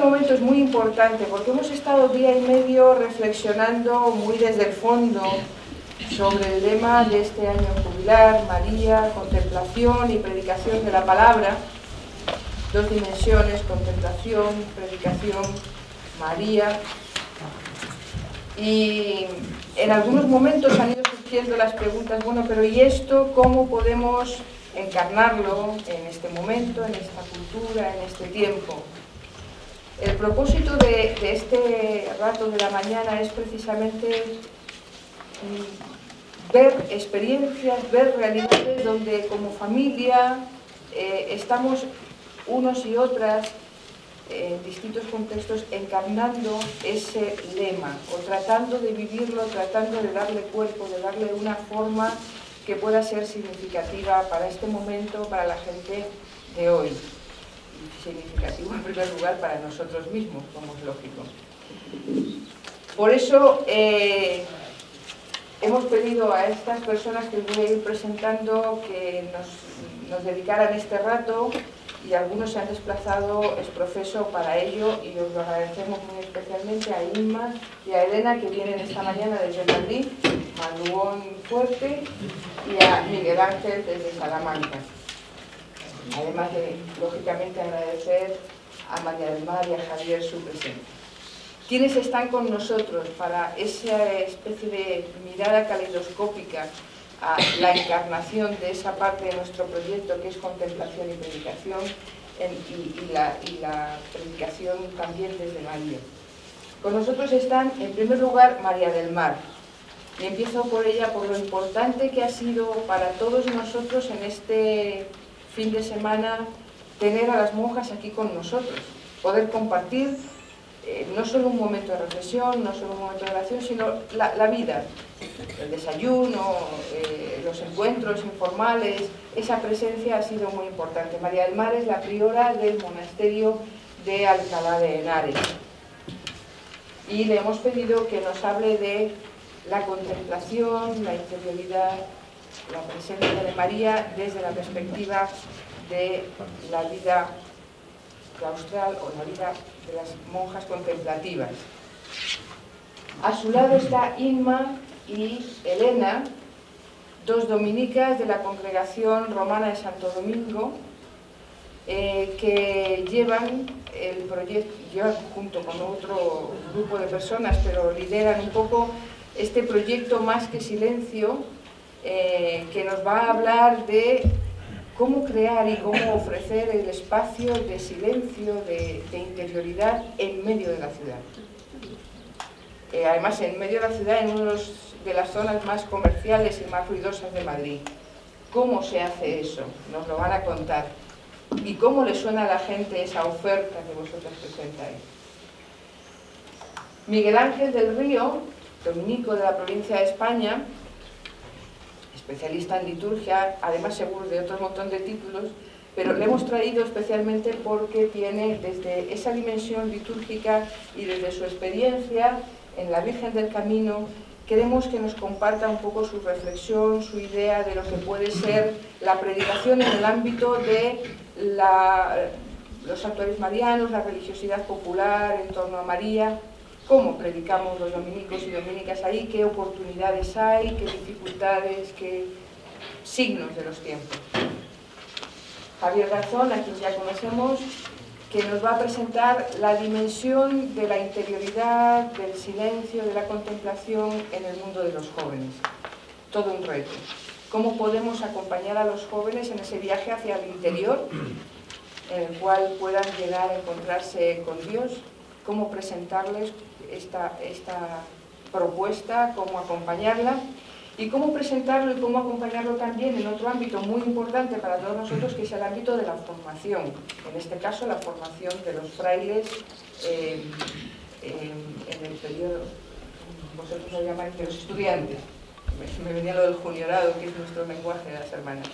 momento es muy importante porque hemos estado día y medio reflexionando muy desde el fondo sobre el lema de este año jubilar, María, contemplación y predicación de la palabra. Dos dimensiones, contemplación, predicación, María. Y en algunos momentos han ido surgiendo las preguntas, bueno, pero ¿y esto cómo podemos encarnarlo en este momento, en esta cultura, en este tiempo? El propósito de este rato de la mañana es precisamente ver experiencias, ver realidades donde como familia estamos unos y otras en distintos contextos encarnando ese lema o tratando de vivirlo, tratando de darle cuerpo, de darle una forma que pueda ser significativa para este momento, para la gente de hoy. Significativo en primer lugar para nosotros mismos, como es lógico. Por eso hemos pedido a estas personas que voy a ir presentando que nos dedicaran este rato, y algunos se han desplazado exprofeso para ello, y os lo agradecemos muy especialmente a Inma y a Elena, que vienen esta mañana desde Madrid, Manuón Fuerte, y a Miguel Ángel desde Salamanca. Además de, lógicamente, agradecer a María del Mar y a Javier su presencia. ¿Quiénes están con nosotros para esa especie de mirada caleidoscópica a la encarnación de esa parte de nuestro proyecto que es contemplación y predicación, y la predicación también desde María? Con nosotros están, en primer lugar, María del Mar. Y empiezo por ella, por lo importante que ha sido para todos nosotros en este fin de semana tener a las monjas aquí con nosotros, poder compartir no solo un momento de reflexión, no solo un momento de oración, sino la vida, el desayuno, los encuentros informales. Esa presencia ha sido muy importante. María del Mar es la priora del monasterio de Alcalá de Henares y le hemos pedido que nos hable de la contemplación, la interioridad, la presencia de María desde la perspectiva de la vida claustral o la vida de las monjas contemplativas. A su lado está Inma y Elena, dos dominicas de la Congregación Romana de Santo Domingo, que llevan el proyecto, llevan junto con otro grupo de personas, pero lideran un poco este proyecto Más que Silencio, que nos va a hablar de cómo crear y cómo ofrecer el espacio de silencio, de interioridad en medio de la ciudad. Además, en medio de la ciudad, en una de las zonas más comerciales y más ruidosas de Madrid. ¿Cómo se hace eso? Nos lo van a contar. ¿Y cómo le suena a la gente esa oferta que vosotros presentáis? Miguel Ángel del Río, dominico de la provincia de España, especialista en liturgia, además seguro de otro montón de títulos, pero le hemos traído especialmente porque tiene desde esa dimensión litúrgica y desde su experiencia en la Virgen del Camino, queremos que nos comparta un poco su reflexión, su idea de lo que puede ser la predicación en el ámbito de los santuarios marianos, la religiosidad popular en torno a María. ¿Cómo predicamos los dominicos y dominicas ahí? ¿Qué oportunidades hay? ¿Qué dificultades? ¿Qué signos de los tiempos? Javier Garzón, a quien ya conocemos, que nos va a presentar la dimensión de la interioridad, del silencio, de la contemplación en el mundo de los jóvenes. Todo un reto. ¿Cómo podemos acompañar a los jóvenes en ese viaje hacia el interior, en el cual puedan llegar a encontrarse con Dios? ¿Cómo presentarles esta propuesta, cómo acompañarla, y cómo presentarlo y cómo acompañarlo también en otro ámbito muy importante para todos nosotros, que es el ámbito de la formación, en este caso la formación de los frailes en el periodo, vosotros lo llamáis de los estudiantes, me venía lo del juniorado, que es nuestro lenguaje de las hermanas.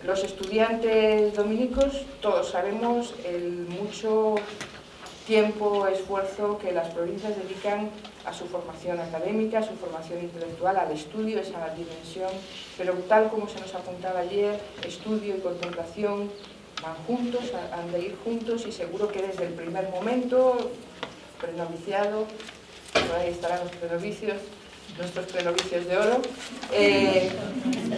Los estudiantes dominicos, todos sabemos el mucho tiempo, esfuerzo que las provincias dedican a su formación académica, a su formación intelectual, al estudio, esa dimensión, pero tal como se nos apuntaba ayer, estudio y contemplación van juntos, han de ir juntos, y seguro que desde el primer momento, prenoviciado, por ahí estarán los prenovicios, nuestros prenovicios de oro,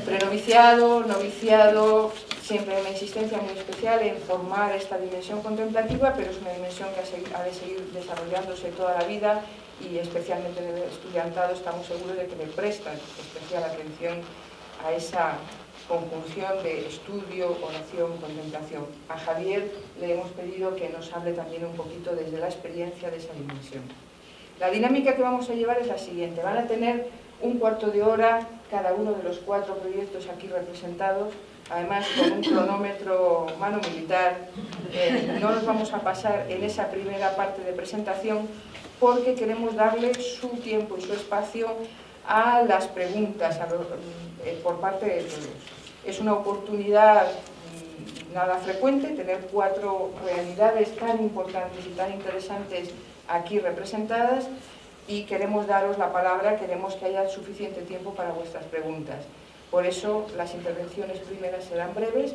prenoviciado, noviciado, siempre hay una insistencia muy especial en formar esta dimensión contemplativa, pero es una dimensión que ha de seguir desarrollándose toda la vida, y especialmente en el estudiantado estamos seguros de que le prestan especial atención a esa conjunción de estudio, oración, contemplación. A Javier le hemos pedido que nos hable también un poquito desde la experiencia de esa dimensión. La dinámica que vamos a llevar es la siguiente: van a tener un cuarto de hora cada uno de los 4 proyectos aquí representados, además con un cronómetro mano militar. No nos vamos a pasar en esa primera parte de presentación porque queremos darle su tiempo y su espacio a las preguntas por parte de todos. Es una oportunidad nada frecuente tener 4 realidades tan importantes y tan interesantes aquí representadas, y queremos daros la palabra, queremos que haya suficiente tiempo para vuestras preguntas. Por eso las intervenciones primeras serán breves.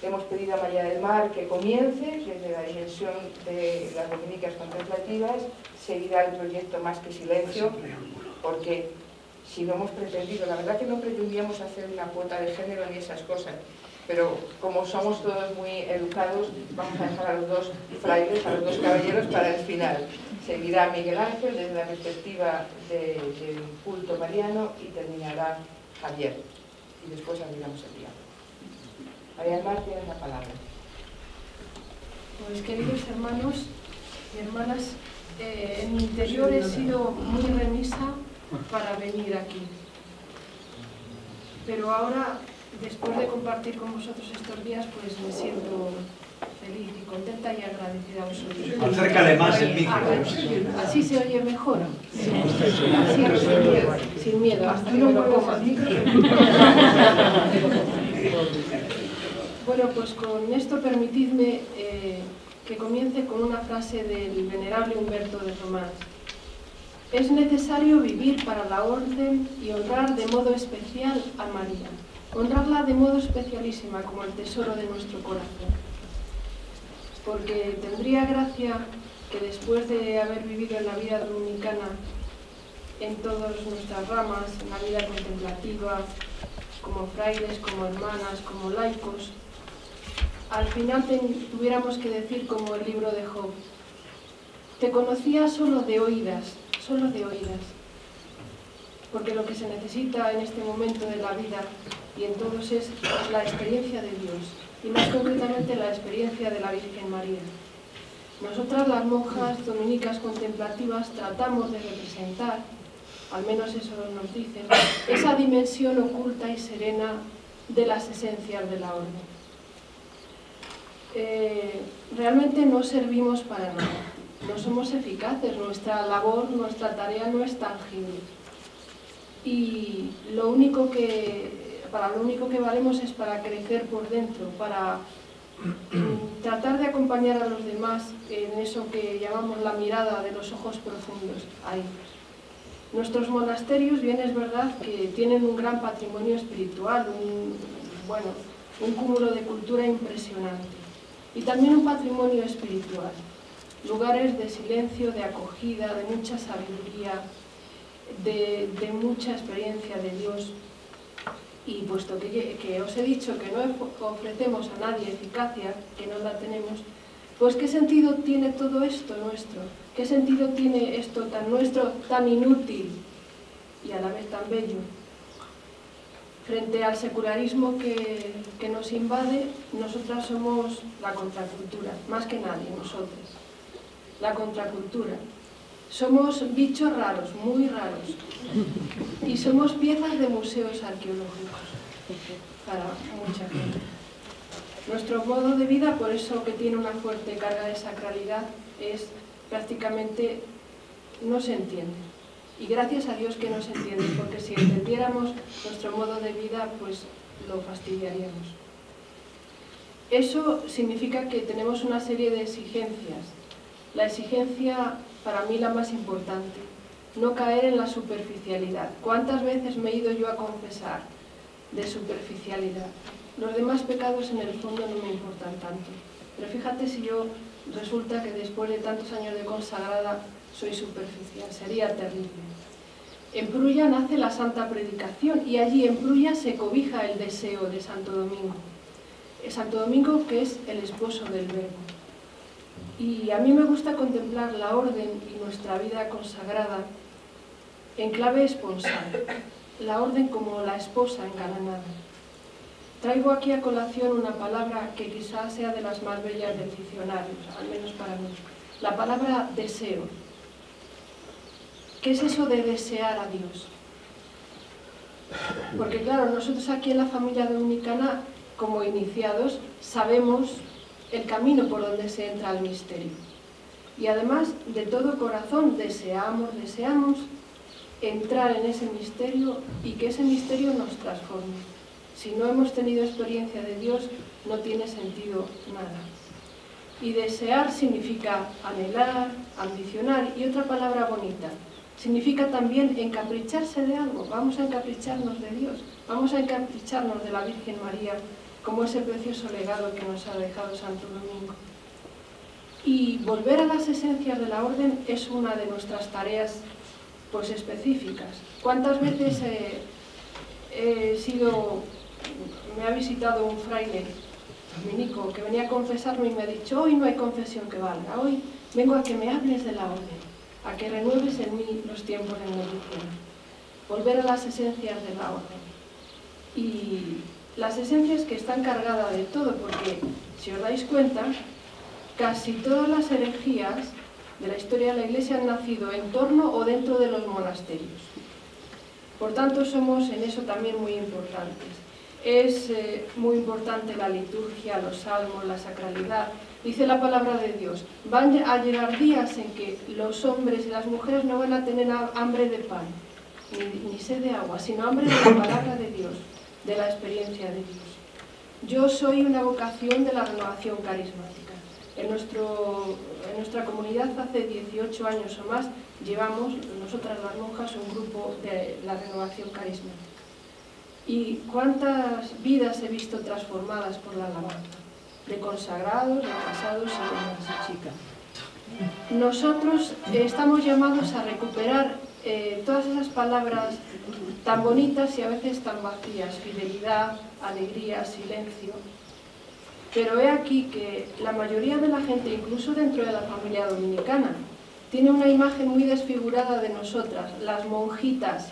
Le hemos pedido a María del Mar que comience desde la dimensión de las dominicas contemplativas, seguirá el proyecto Más que Silencio, porque si no hemos pretendido, la verdad que no pretendíamos hacer una cuota de género ni esas cosas, pero como somos todos muy educados, vamos a dejar a los 2 frailes, a los 2 caballeros para el final. Seguirá Miguel Ángel desde la perspectiva del culto mariano y terminará Javier. Y después abriremos el diálogo. María del Mar, tienes la palabra. Pues queridos hermanos y hermanas, en mi interior he sido muy remisa para venir aquí. Pero ahora, después de compartir con vosotros estos días, pues me siento feliz y contenta y agradecida a vosotros. Acércale más el micro. Así se oye mejor. Así, sin miedo, hasta que me lo coma. Bueno, pues con esto permitidme que comience con una frase del venerable Humberto de Román. Es necesario vivir para la orden y honrar de modo especial a María. Honrarla de modo especialísima como el tesoro de nuestro corazón. Porque tendría gracia que después de haber vivido en la vida dominicana, en todas nuestras ramas, en la vida contemplativa, como frailes, como hermanas, como laicos, al final tuviéramos que decir como el libro de Job: te conocía solo de oídas, porque lo que se necesita en este momento de la vida y en todos es la experiencia de Dios, y más concretamente la experiencia de la Virgen María. Nosotras, las monjas dominicas contemplativas, tratamos de representar, al menos eso nos dicen, esa dimensión oculta y serena de las esencias de la orden. Realmente no servimos para nada, no somos eficaces, nuestra labor, nuestra tarea no es tangible. Y para lo único que valemos es para crecer por dentro, para tratar de acompañar a los demás en eso que llamamos la mirada de los ojos profundos. Ahí. Nuestros monasterios, bien es verdad que tienen un gran patrimonio espiritual, un cúmulo de cultura impresionante, y también un patrimonio espiritual, lugares de silencio, de acogida, de mucha sabiduría, de mucha experiencia de Dios. Y puesto que os he dicho que no ofrecemos a nadie eficacia, que no la tenemos, pues ¿qué sentido tiene todo esto nuestro? ¿Qué sentido tiene esto tan nuestro, tan inútil y a la vez tan bello? Frente al secularismo que nos invade, nosotras somos la contracultura, más que nadie, nosotros. La contracultura. Somos bichos raros, muy raros, y somos piezas de museos arqueológicos para mucha gente. Nuestro modo de vida, por eso que tiene una fuerte carga de sacralidad, es prácticamente, no se entiende. Y gracias a Dios que no se entiende, porque si entendiéramos nuestro modo de vida, pues lo fastidiaríamos. Eso significa que tenemos una serie de exigencias. La exigencia, para mí la más importante, no caer en la superficialidad. ¿Cuántas veces me he ido yo a confesar de superficialidad? los demás pecados en el fondo no me importan tanto. Pero fíjate si yo resulta que después de tantos años de consagrada soy superficial, sería terrible. En Prulla nace la Santa Predicación y allí en Prulla se cobija el deseo de Santo Domingo. Santo Domingo, que es el esposo del Verbo. Y a mí me gusta contemplar la orden y nuestra vida consagrada en clave esponsal, la orden como la esposa engalanada. Traigo aquí a colación una palabra que quizás sea de las más bellas del diccionario, al menos para mí. La palabra deseo. ¿Qué es eso de desear a Dios? Porque claro, nosotros aquí en la familia dominicana, como iniciados, sabemos el camino por donde se entra al misterio. Y además, de todo corazón, deseamos entrar en ese misterio y que ese misterio nos transforme. Si no hemos tenido experiencia de Dios, no tiene sentido nada. Y desear significa anhelar, ambicionar, y otra palabra bonita, significa también encapricharse de algo. Vamos a encapricharnos de Dios, vamos a encapricharnos de la Virgen María, como ese precioso legado que nos ha dejado Santo Domingo. Y volver a las esencias de la orden es una de nuestras tareas pues específicas. ¿Cuántas veces me ha visitado un fraile dominico que venía a confesarme y me ha dicho: hoy no hay confesión que valga, hoy vengo a que me hables de la orden, a que renueves en mí los tiempos de bendición. Volver a las esencias de la orden. Y las esencias que están cargadas de todo, porque si os dais cuenta, casi todas las herejías de la historia de la Iglesia han nacido en torno o dentro de los monasterios. Por tanto, somos en eso también muy importantes. Es muy importante la liturgia, los salmos, la sacralidad. Dice la palabra de Dios, van a llegar días en que los hombres y las mujeres no van a tener hambre de pan, ni sed de agua, sino hambre de la palabra de Dios, de la experiencia de Dios. Yo soy una vocación de la renovación carismática. En nuestra comunidad hace 18 años o más llevamos, nosotras las monjas, un grupo de la renovación carismática. Y cuántas vidas he visto transformadas por la alabanza, de consagrados, de casados y niñas y chicas. Nosotros estamos llamados a recuperar todas esas palabras tan bonitas y a veces tan vacías: fidelidad, alegría, silencio. Pero he aquí que la mayoría de la gente, incluso dentro de la familia dominicana, tiene una imagen muy desfigurada de nosotras, las monjitas.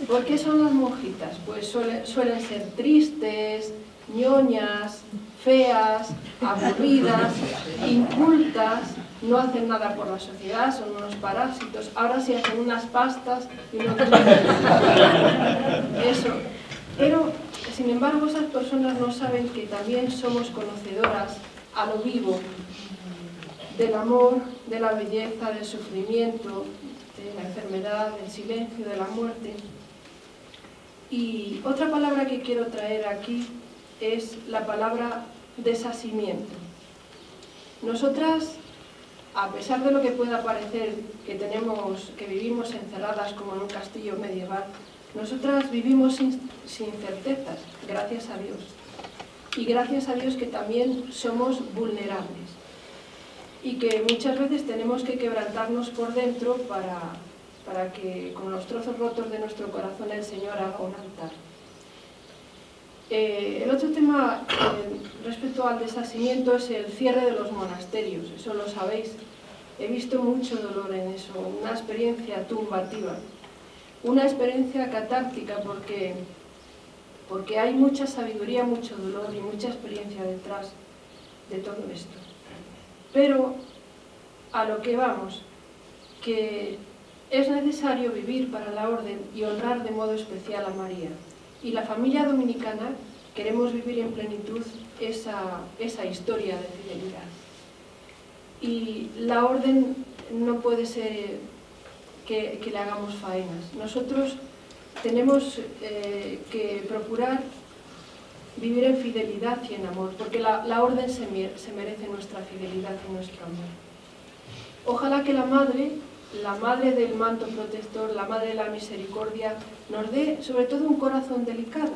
¿Por qué son las monjitas? Pues suelen ser tristes, ñoñas, feas, aburridas, incultas, no hacen nada por la sociedad, son unos parásitos. Ahora sí hacen unas pastas y no eso. Pero, sin embargo, esas personas no saben que también somos conocedoras a lo vivo del amor, de la belleza, del sufrimiento, de la enfermedad, del silencio, de la muerte. Y otra palabra que quiero traer aquí es la palabra desasimiento. Nosotras, a pesar de lo que pueda parecer que vivimos encerradas como en un castillo medieval, nosotras vivimos sin certezas, gracias a Dios. Y gracias a Dios que también somos vulnerables. Y que muchas veces tenemos que quebrantarnos por dentro para que con los trozos rotos de nuestro corazón el Señor haga un altar. El otro tema respecto al desasimiento es el cierre de los monasterios, eso lo sabéis. He visto mucho dolor en eso, una experiencia tumbativa, una experiencia catártica porque hay mucha sabiduría, mucho dolor y mucha experiencia detrás de todo esto. Pero a lo que vamos, que es necesario vivir para la orden y honrar de modo especial a María. Y la familia dominicana queremos vivir en plenitud esa historia de fidelidad. Y la orden no puede ser que le hagamos faenas. Nosotros tenemos que procurar vivir en fidelidad y en amor, porque la orden se merece nuestra fidelidad y nuestro amor. Ojalá que la madre del manto protector, la madre de la misericordia, nos dé sobre todo un corazón delicado,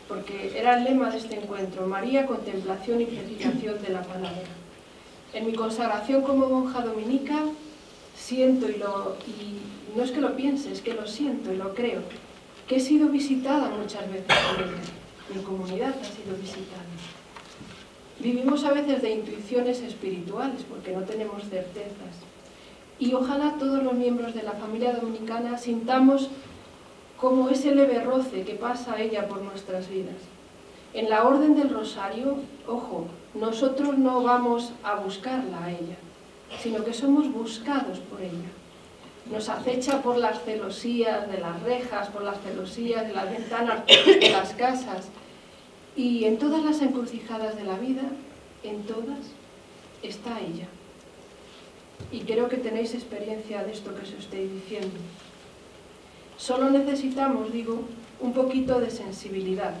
porque era el lema de este encuentro: María, contemplación y predicación de la palabra. En mi consagración como monja dominica siento y no es que lo piense, es que lo siento y lo creo, que he sido visitada muchas veces por ella. Mi comunidad ha sido visitada. Vivimos a veces de intuiciones espirituales porque no tenemos certezas. Y ojalá todos los miembros de la familia dominicana sintamos como ese leve roce que pasa ella por nuestras vidas. En la Orden del Rosario, ojo, nosotros no vamos a buscarla a ella, sino que somos buscados por ella. Nos acecha por las celosías de las rejas, por las celosías de las ventanas de las casas, y en todas las encrucijadas de la vida, en todas, está ella. Y creo que tenéis experiencia de esto que os estoy diciendo. Solo necesitamos, digo, un poquito de sensibilidad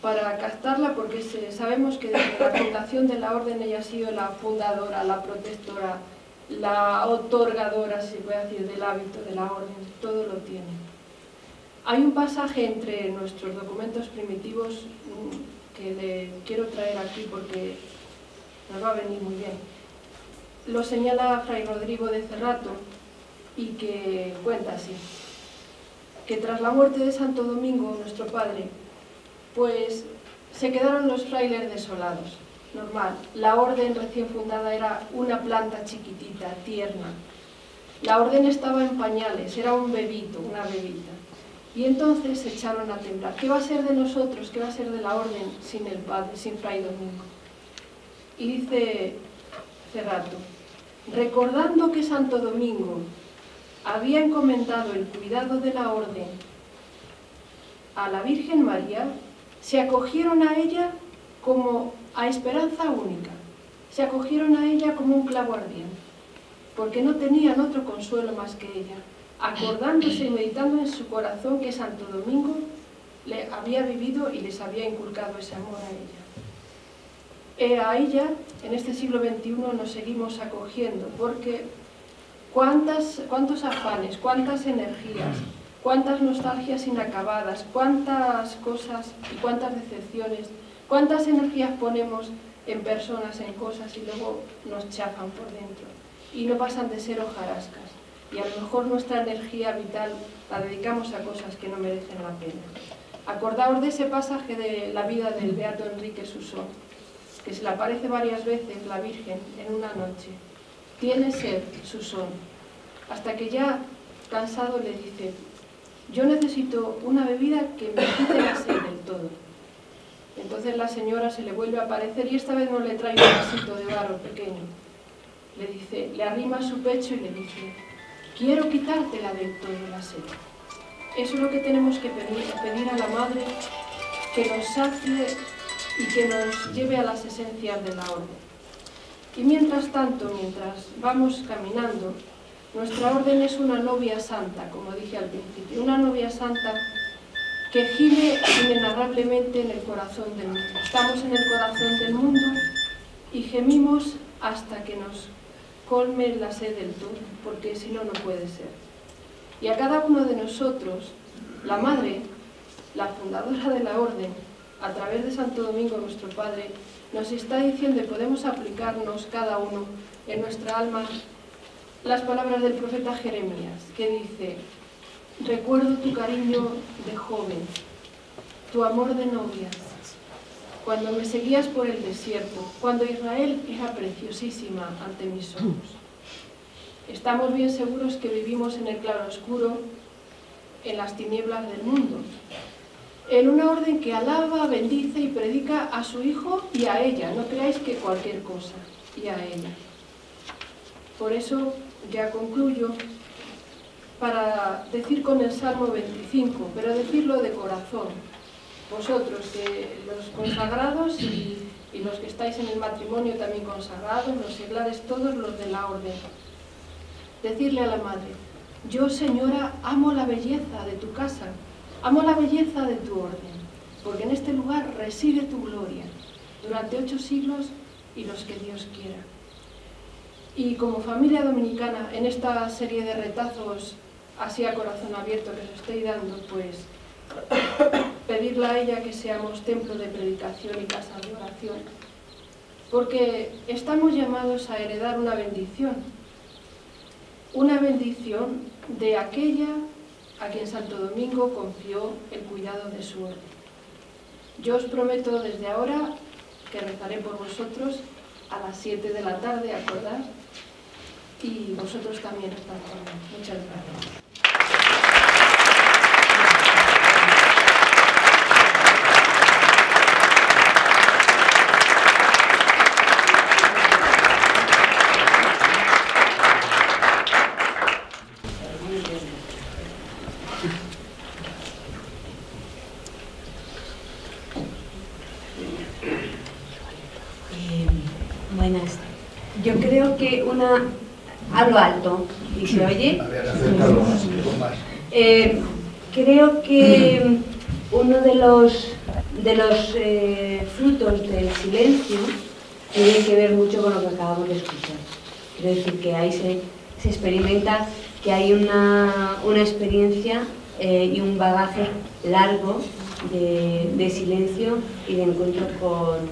para captarla, porque sabemos que desde la fundación de la Orden ella ha sido la fundadora, la protectora, la otorgadora, si se puede decir, del hábito de la Orden, todo lo tiene. Hay un pasaje entre nuestros documentos primitivos que le quiero traer aquí porque nos va a venir muy bien. Lo señala Fray Rodrigo de Cerrato y que cuenta así: que tras la muerte de Santo Domingo, nuestro padre, pues se quedaron los frailes desolados. Normal, la orden recién fundada era una planta chiquitita, tierna. La orden estaba en pañales, era un bebito, una bebita. Y entonces se echaron a temblar. ¿Qué va a ser de nosotros? ¿Qué va a ser de la orden sin el padre, sin Fray Domingo? Y dice Cerrato: recordando que Santo Domingo había encomendado el cuidado de la orden a la Virgen María, se acogieron a ella como a esperanza única, se acogieron a ella como un clavo ardiente, porque no tenían otro consuelo más que ella, acordándose y meditando en su corazón que Santo Domingo le había vivido y les había inculcado ese amor a ella. A ella, en este siglo XXI, nos seguimos acogiendo, porque cuántos afanes, cuántas energías, cuántas nostalgias inacabadas, cuántas cosas y cuántas decepciones, cuántas energías ponemos en personas, en cosas, y luego nos chafan por dentro y no pasan de ser hojarascas. Y a lo mejor nuestra energía vital la dedicamos a cosas que no merecen la pena. Acordaos de ese pasaje de la vida del beato Enrique Susó, que se le aparece varias veces la Virgen en una noche. Tiene sed, Susón, hasta que ya cansado le dice: yo necesito una bebida que me quite la sed del todo. Entonces la señora se le vuelve a aparecer y esta vez no le trae un vasito de barro pequeño. Le dice, le arrima a su pecho y le dice: quiero quitártela del todo la sed. Eso es lo que tenemos que pedir a la Madre, que nos sacie y que nos lleve a las esencias de la orden. Y mientras tanto, mientras vamos caminando, nuestra orden es una novia santa, como dije al principio, una novia santa que gime inenarrablemente en el corazón del mundo. Estamos en el corazón del mundo y gemimos hasta que nos colme la sed del todo, porque si no, no puede ser. Y a cada uno de nosotros, la Madre, la fundadora de la Orden, a través de Santo Domingo, nuestro Padre, nos está diciendo, y podemos aplicarnos cada uno en nuestra alma, las palabras del profeta Jeremías, que dice: recuerdo tu cariño de joven, tu amor de novia, cuando me seguías por el desierto, cuando Israel era preciosísima ante mis ojos. Estamos bien seguros que vivimos en el claroscuro, en las tinieblas del mundo, en una orden que alaba, bendice y predica a su Hijo y a ella, no creáis que cualquier cosa, y a ella. Por eso ya concluyo para decir con el Salmo 25, pero decirlo de corazón. Vosotros, los consagrados y los que estáis en el matrimonio también consagrados, los seglares, todos los de la orden. Decirle a la Madre: yo, Señora, amo la belleza de tu casa, amo la belleza de tu orden, porque en este lugar reside tu gloria, durante 8 siglos y los que Dios quiera. Y como familia dominicana, en esta serie de retazos así a corazón abierto que os estoy dando, pues pedirle a ella que seamos templo de predicación y casa de oración, porque estamos llamados a heredar una bendición de aquella a quien Santo Domingo confió el cuidado de su orden. Yo os prometo desde ahora que rezaré por vosotros a las 7 de la tarde, acordad, y vosotros también estad conmigo. Muchas gracias. Buenas. Yo creo que hablo alto y se oye. A ver, acércalo más, un poco más. Creo que uno de los frutos del silencio tiene que ver mucho con lo que acabamos de escuchar. Quiero decir que ahí se experimenta que hay una experiencia y un bagaje largo de silencio y de encuentro con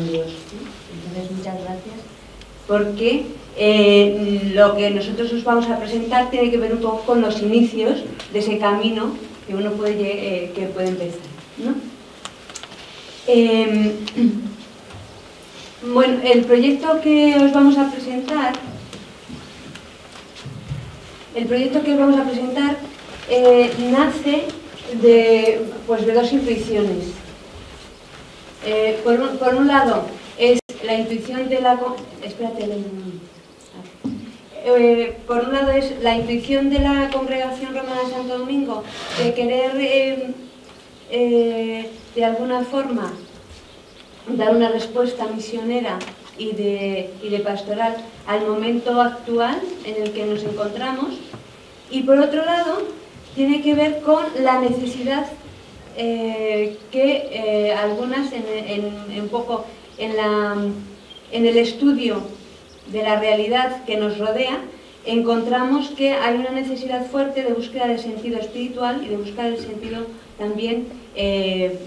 Dios. Entonces, muchas gracias, porque lo que nosotros os vamos a presentar tiene que ver un poco con los inicios de ese camino que uno puede empezar, ¿no? Bueno, el proyecto que os vamos a presentar nace de dos intuiciones. Por un lado es la intuición de la... por un lado es la intuición de la Congregación Romana de Santo Domingo de querer de alguna forma dar una respuesta misionera y de pastoral al momento actual en el que nos encontramos, y por otro lado tiene que ver con la necesidad que algunas en el estudio de la realidad que nos rodea encontramos que hay una necesidad fuerte de búsqueda de sentido espiritual y de búsqueda del sentido también de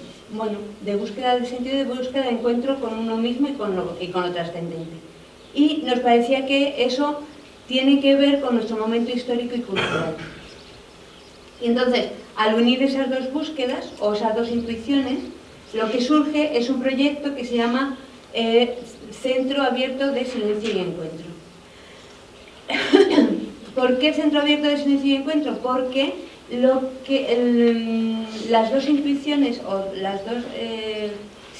búsqueda de sentido y de búsqueda de encuentro con uno mismo y con lo trascendente. Y nos parecía que eso tiene que ver con nuestro momento histórico y cultural. Y entonces, al unir esas dos búsquedas, o esas dos intuiciones, lo que surge es un proyecto que se llama Centro Abierto de Silencio y Encuentro. ¿Por qué Centro Abierto de Silencio y Encuentro? Porque las dos intuiciones, o las dos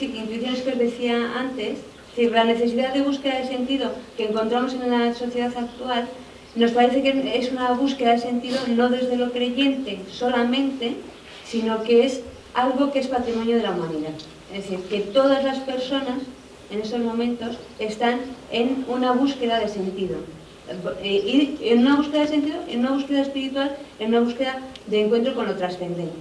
intuiciones que os decía antes, es decir, la necesidad de búsqueda de sentido que encontramos en la sociedad actual, nos parece que es una búsqueda de sentido no desde lo creyente solamente, sino que es algo que es patrimonio de la humanidad. Es decir, que todas las personas en esos momentos están en una búsqueda de sentido. Y en una búsqueda de sentido, en una búsqueda espiritual, en una búsqueda de encuentro con lo trascendente.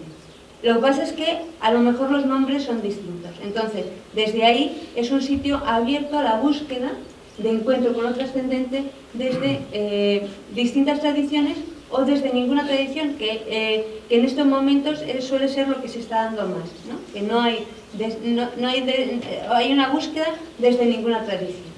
Lo que pasa es que a lo mejor los nombres son distintos. Entonces, desde ahí es un sitio abierto a la búsqueda de encuentro con lo trascendente desde distintas tradiciones o desde ninguna tradición, que en estos momentos suele ser lo que se está dando más, ¿no? Que hay una búsqueda desde ninguna tradición.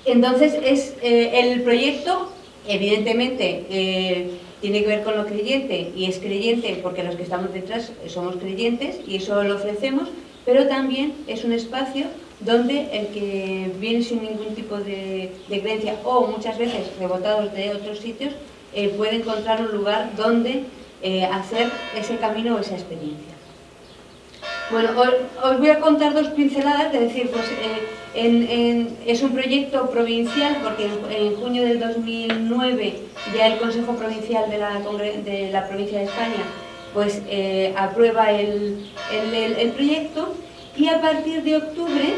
Entonces, el proyecto, evidentemente, tiene que ver con lo creyente, y es creyente porque los que estamos detrás somos creyentes y eso lo ofrecemos, pero también es un espacio donde el que viene sin ningún tipo de creencia, o muchas veces rebotados de otros sitios, puede encontrar un lugar donde hacer ese camino o esa experiencia. Bueno, os voy a contar dos pinceladas, es decir, pues, es un proyecto provincial, porque en junio del 2009 ya el Consejo Provincial de la Provincia de España pues, aprueba el proyecto, y a partir de octubre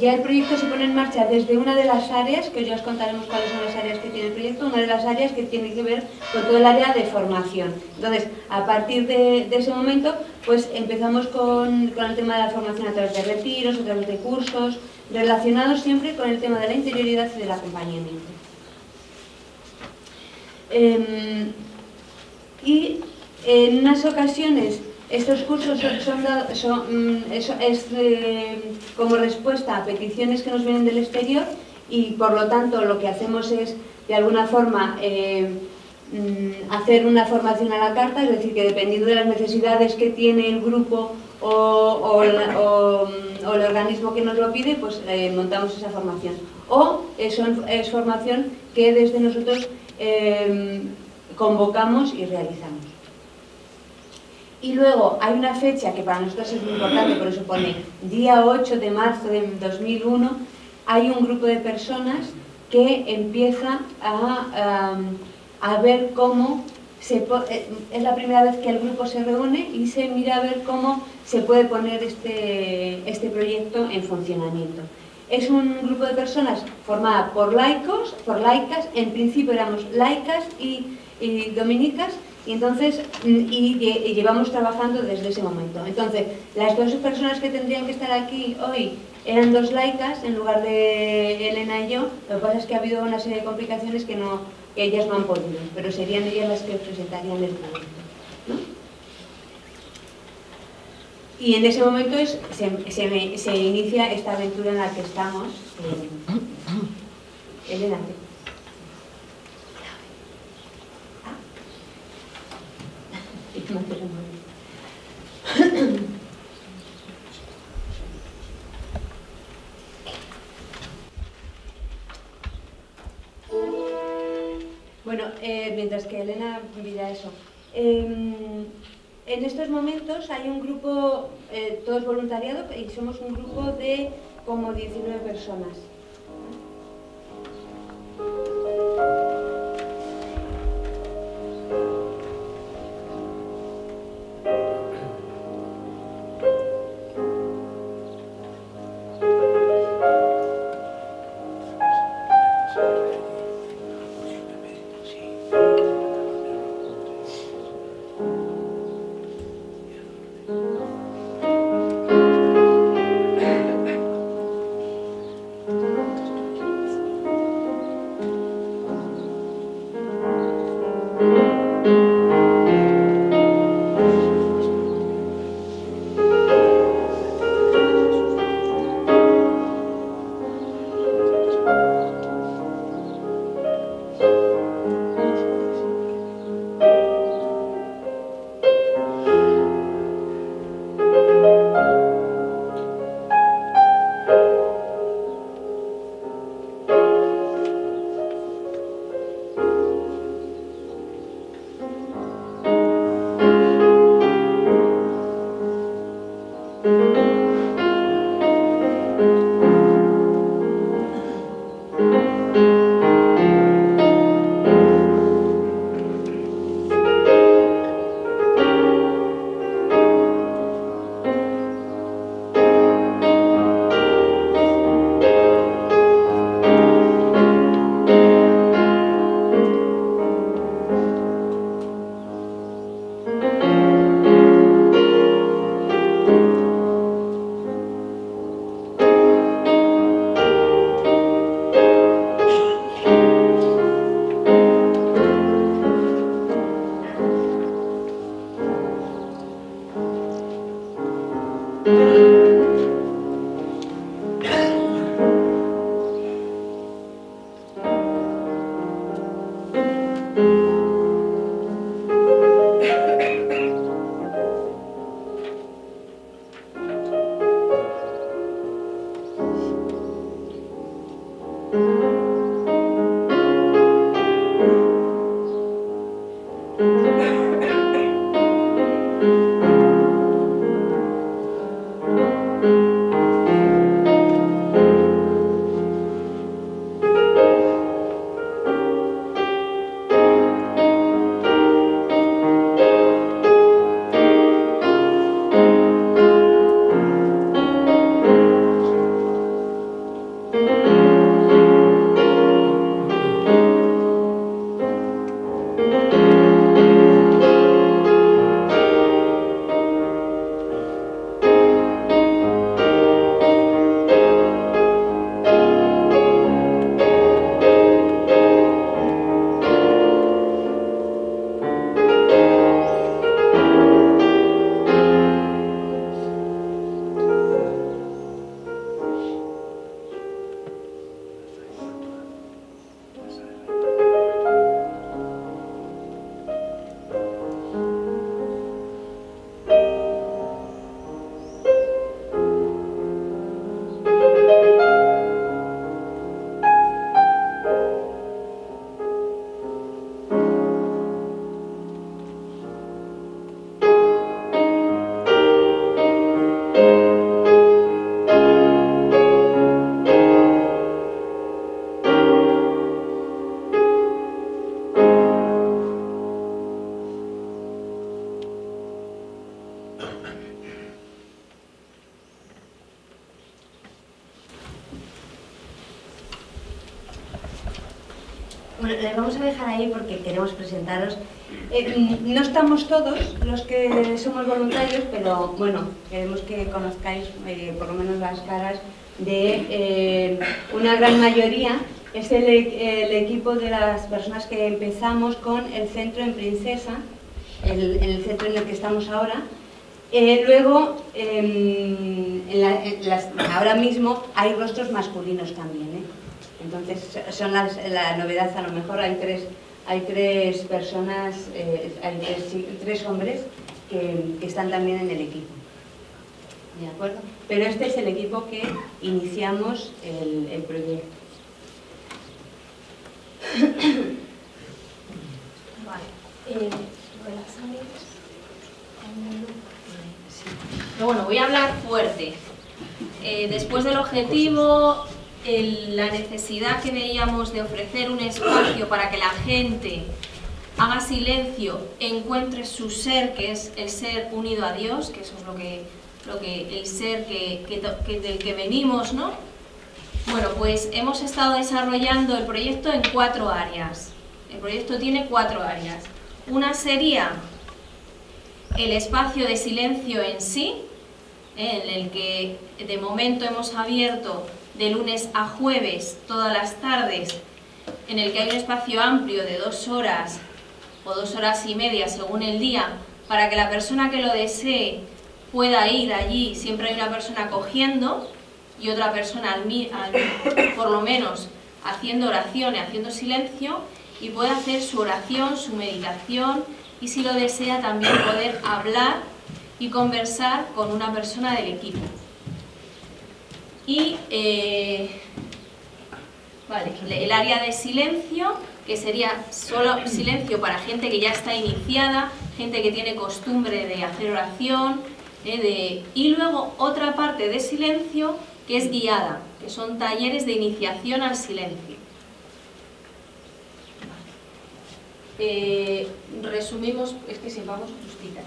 ya el proyecto se pone en marcha desde una de las áreas, que ya os contaremos cuáles son las áreas que tiene el proyecto, una de las áreas que tiene que ver con todo el área de formación. Entonces, a partir de ese momento, pues empezamos con el tema de la formación a través de retiros, a través de cursos, relacionados siempre con el tema de la interioridad y del acompañamiento. Y En unas ocasiones estos cursos es como respuesta a peticiones que nos vienen del exterior y por lo tanto lo que hacemos es de alguna forma hacer una formación a la carta, es decir, que dependiendo de las necesidades que tiene el grupo o el organismo que nos lo pide, pues montamos esa formación. O es formación que desde nosotros convocamos y realizamos. Y luego hay una fecha que para nosotros es muy importante, por eso pone día 8 de marzo de 2001, hay un grupo de personas que empieza a ver cómo es la primera vez que el grupo se reúne y se mira a ver cómo se puede poner este proyecto en funcionamiento. Es un grupo de personas formada por laicos, por laicas, en principio éramos laicas y dominicas, y entonces llevamos trabajando desde ese momento. Entonces, las dos personas que tendrían que estar aquí hoy eran dos laicas en lugar de Elena y yo. Lo que pasa es que ha habido una serie de complicaciones que ellas no han podido, pero serían ellas las que presentarían el proyecto, ¿no? Y en ese momento se inicia esta aventura en la que estamos. Elena. Bueno, mientras que Elena mira eso. En estos momentos hay un grupo, todo es voluntariado, y somos un grupo de como 19 personas. Bueno, les vamos a dejar ahí porque queremos presentaros. No estamos todos los que somos voluntarios, pero bueno, queremos que conozcáis por lo menos las caras de una gran mayoría. Es el equipo de las personas que empezamos con el centro en Princesa, el centro en el que estamos ahora. Luego, ahora mismo hay rostros masculinos también, Entonces, son la novedad, a lo mejor hay tres personas, hay tres hombres que están también en el equipo. ¿De acuerdo? Pero este es el equipo que iniciamos el proyecto. Vale. Pero bueno, voy a hablar fuerte. Después del objetivo, la necesidad que veíamos de ofrecer un espacio para que la gente haga silencio, encuentre su ser, que es el ser unido a Dios, que eso es lo que el ser del que venimos, ¿no? Bueno, pues hemos estado desarrollando el proyecto en 4 áreas. El proyecto tiene 4 áreas. Una sería el espacio de silencio en sí, en el que de momento hemos abierto de lunes a jueves todas las tardes, en el que hay un espacio amplio de 2 horas o 2 horas y media según el día, para que la persona que lo desee pueda ir allí. Siempre hay una persona cogiendo y otra persona por lo menos haciendo oración y haciendo silencio, y puede hacer su oración, su meditación, y si lo desea también poder hablar y conversar con una persona del equipo. Y el área de silencio, que sería solo silencio para gente que ya está iniciada, gente que tiene costumbre de hacer oración, y luego otra parte de silencio que es guiada, que son talleres de iniciación al silencio. Resumimos, es que siempre vamos justitas,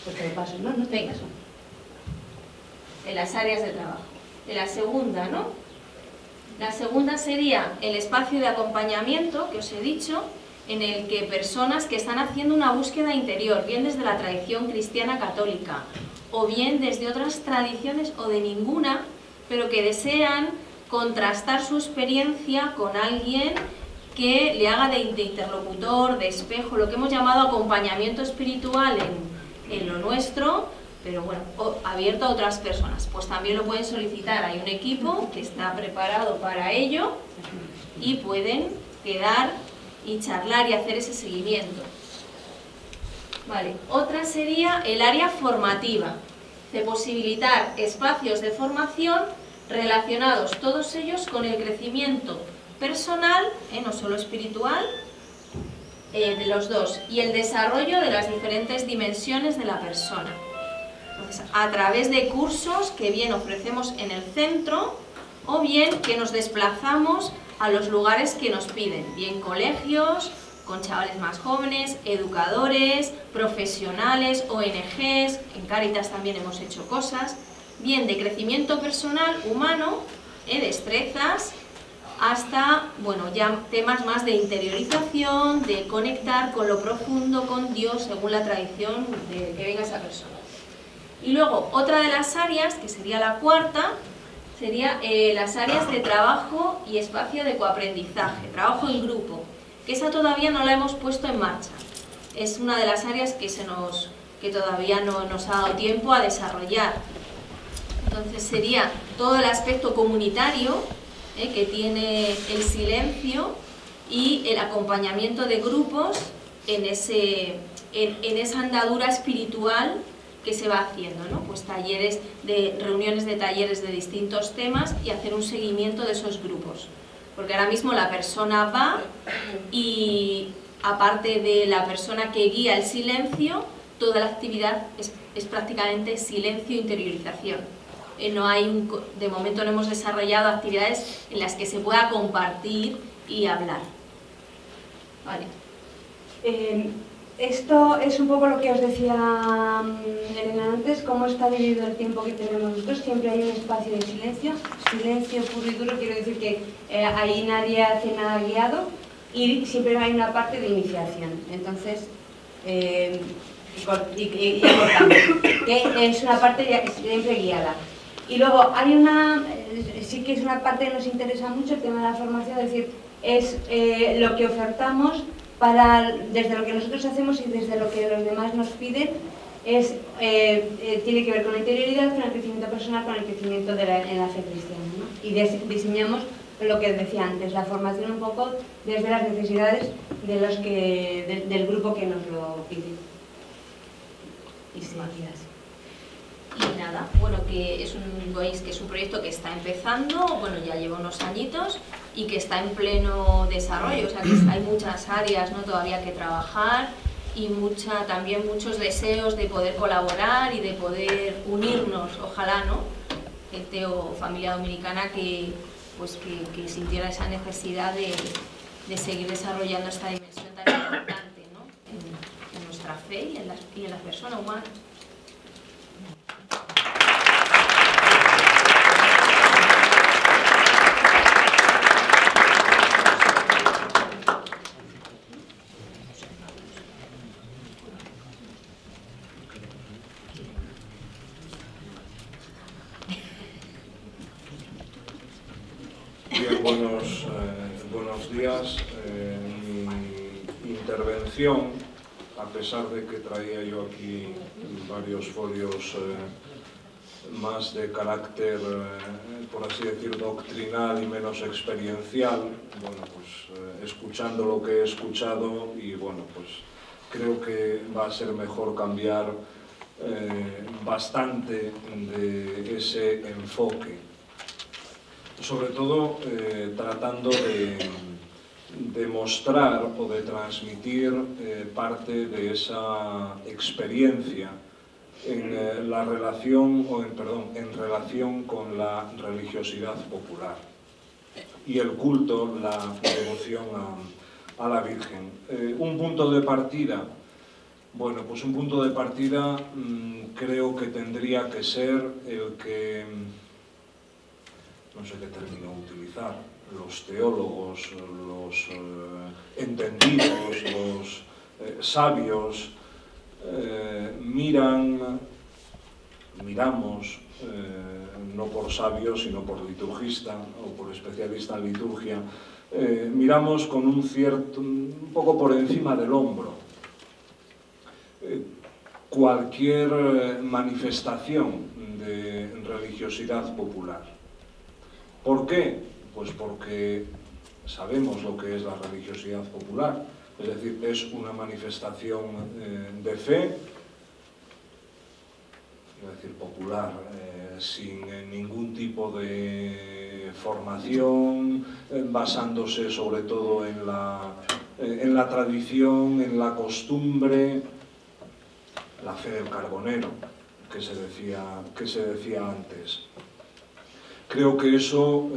Pues te lo paso, ¿no? No venga, en las áreas de trabajo. En la segunda, ¿no? La segunda sería el espacio de acompañamiento, que os he dicho, en el que personas que están haciendo una búsqueda interior, bien desde la tradición cristiana católica, o bien desde otras tradiciones o de ninguna, pero que desean contrastar su experiencia con alguien que le haga de interlocutor, de espejo, lo que hemos llamado acompañamiento espiritual en lo nuestro, pero bueno, abierto a otras personas. Pues también lo pueden solicitar. Hay un equipo que está preparado para ello y pueden quedar y charlar y hacer ese seguimiento. Vale. Otra sería el área formativa, de posibilitar espacios de formación relacionados todos ellos con el crecimiento personal, no solo espiritual, de los dos, y el desarrollo de las diferentes dimensiones de la persona. Entonces, a través de cursos que bien ofrecemos en el centro o bien que nos desplazamos a los lugares que nos piden, bien colegios, con chavales más jóvenes, educadores, profesionales, ONGs, en Cáritas también hemos hecho cosas, bien de crecimiento personal, humano, destrezas, hasta, bueno, ya temas más de interiorización, de conectar con lo profundo, con Dios, según la tradición de que venga esa persona. Y luego, otra de las áreas, que sería la cuarta, sería las áreas de trabajo y espacio de coaprendizaje, trabajo en grupo, que esa todavía no la hemos puesto en marcha. Es una de las áreas que todavía no nos ha dado tiempo a desarrollar. Entonces sería todo el aspecto comunitario que tiene el silencio y el acompañamiento de grupos en esa andadura espiritual que se va haciendo, ¿no? Pues reuniones de talleres de distintos temas y hacer un seguimiento de esos grupos. Porque ahora mismo la persona va y, aparte de la persona que guía el silencio, toda la actividad es prácticamente silencio e interiorización. De momento no hemos desarrollado actividades en las que se pueda compartir y hablar. Vale. Esto es un poco lo que os decía Elena antes, cómo está dividido el tiempo que tenemos nosotros. Siempre hay un espacio de silencio puro y duro, quiero decir que ahí nadie hace nada guiado. y siempre hay una parte de iniciación. Entonces, y que es una parte siempre guiada. Y luego hay una, sí que es una parte que nos interesa mucho, el tema de la formación, es decir, es lo que ofertamos desde lo que nosotros hacemos y desde lo que los demás nos piden, tiene que ver con la interioridad, con el crecimiento personal, con el crecimiento en la fe cristiana, ¿no? Y diseñamos lo que decía antes, la formación un poco desde las necesidades del grupo que nos lo pide. Y seguidas. Y nada, bueno, veis que es un proyecto que está empezando, bueno, ya lleva unos añitos y que está en pleno desarrollo, o sea que hay muchas áreas, ¿no?, todavía que trabajar y también muchos deseos de poder colaborar y de poder unirnos, ojalá, ¿no?, gente o familia dominicana que sintiera esa necesidad de seguir desarrollando esta dimensión tan importante, ¿no?, en nuestra fe y en las personas humanas. Bien, buenos días. Mi intervención, a pesar de que traía yo aquí varios folios más de carácter, por así decir, doctrinal y menos experiencial, bueno, pues escuchando lo que he escuchado y bueno, pues creo que va a ser mejor cambiar bastante de ese enfoque. Sobre todo tratando de mostrar o de transmitir parte de esa experiencia en relación con la religiosidad popular y el culto, la devoción a la Virgen. Un punto de partida, bueno, pues un punto de partida creo que tendría que ser el que, no sé qué término utilizar, los teólogos, los entendidos, los sabios miramos, no por sabio sino por liturgista o por especialista en liturgia, miramos con un poco por encima del hombro cualquier manifestación de religiosidad popular. ¿Por qué? Pues porque sabemos lo que es la religiosidad popular, es decir, es una manifestación de fe, es decir, popular, sin ningún tipo de formación, basándose sobre todo en la tradición, en la costumbre, la fe del carbonero, que se decía antes. Creo que eso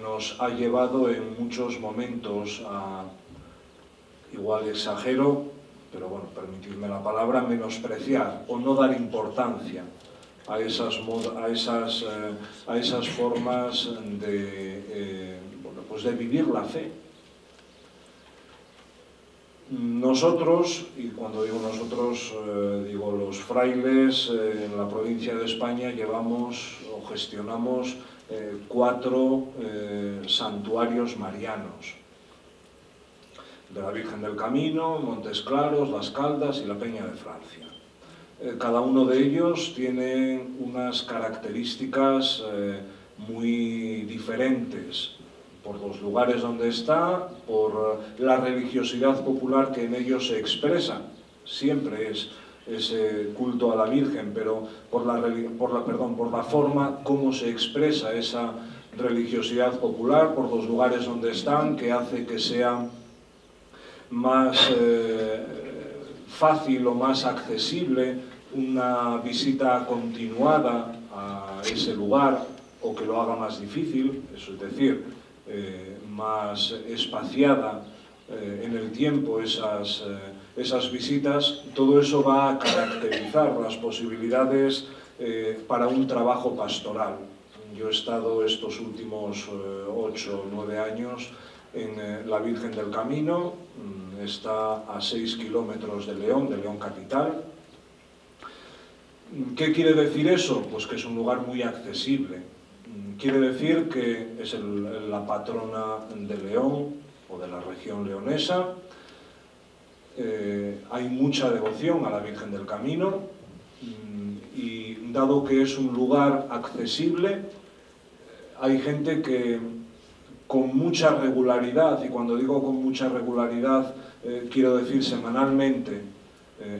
nos ha llevado en muchos momentos a, igual exagero, pero bueno, permitidme la palabra, menospreciar o no dar importancia a esas formas de vivir la fe. Nosotros, y cuando digo nosotros, digo los frailes en la provincia de España, llevamos o gestionamos 4 santuarios marianos, de la Virgen del Camino, Montes Claros, Las Caldas y la Peña de Francia. Cada uno de ellos tiene unas características muy diferentes, por los lugares donde está, por la religiosidad popular que en ellos se expresa. Siempre es ese culto a la Virgen, pero por la forma como se expresa esa religiosidad popular, por los lugares donde están, que hace que sea más fácil o más accesible una visita continuada a ese lugar, o que lo haga más difícil, eso es decir, más espaciada en el tiempo esas visitas. Todo eso va a caracterizar las posibilidades para un trabajo pastoral. Yo he estado estos últimos 8 o 9 años en la Virgen del Camino, está a 6 kilómetros de León capital. ¿Qué quiere decir eso? Pues que es un lugar muy accesible. Quiere decir que es la patrona de León o de la región leonesa. Hay mucha devoción a la Virgen del Camino y dado que es un lugar accesible, hay gente que con mucha regularidad, y cuando digo con mucha regularidad quiero decir semanalmente,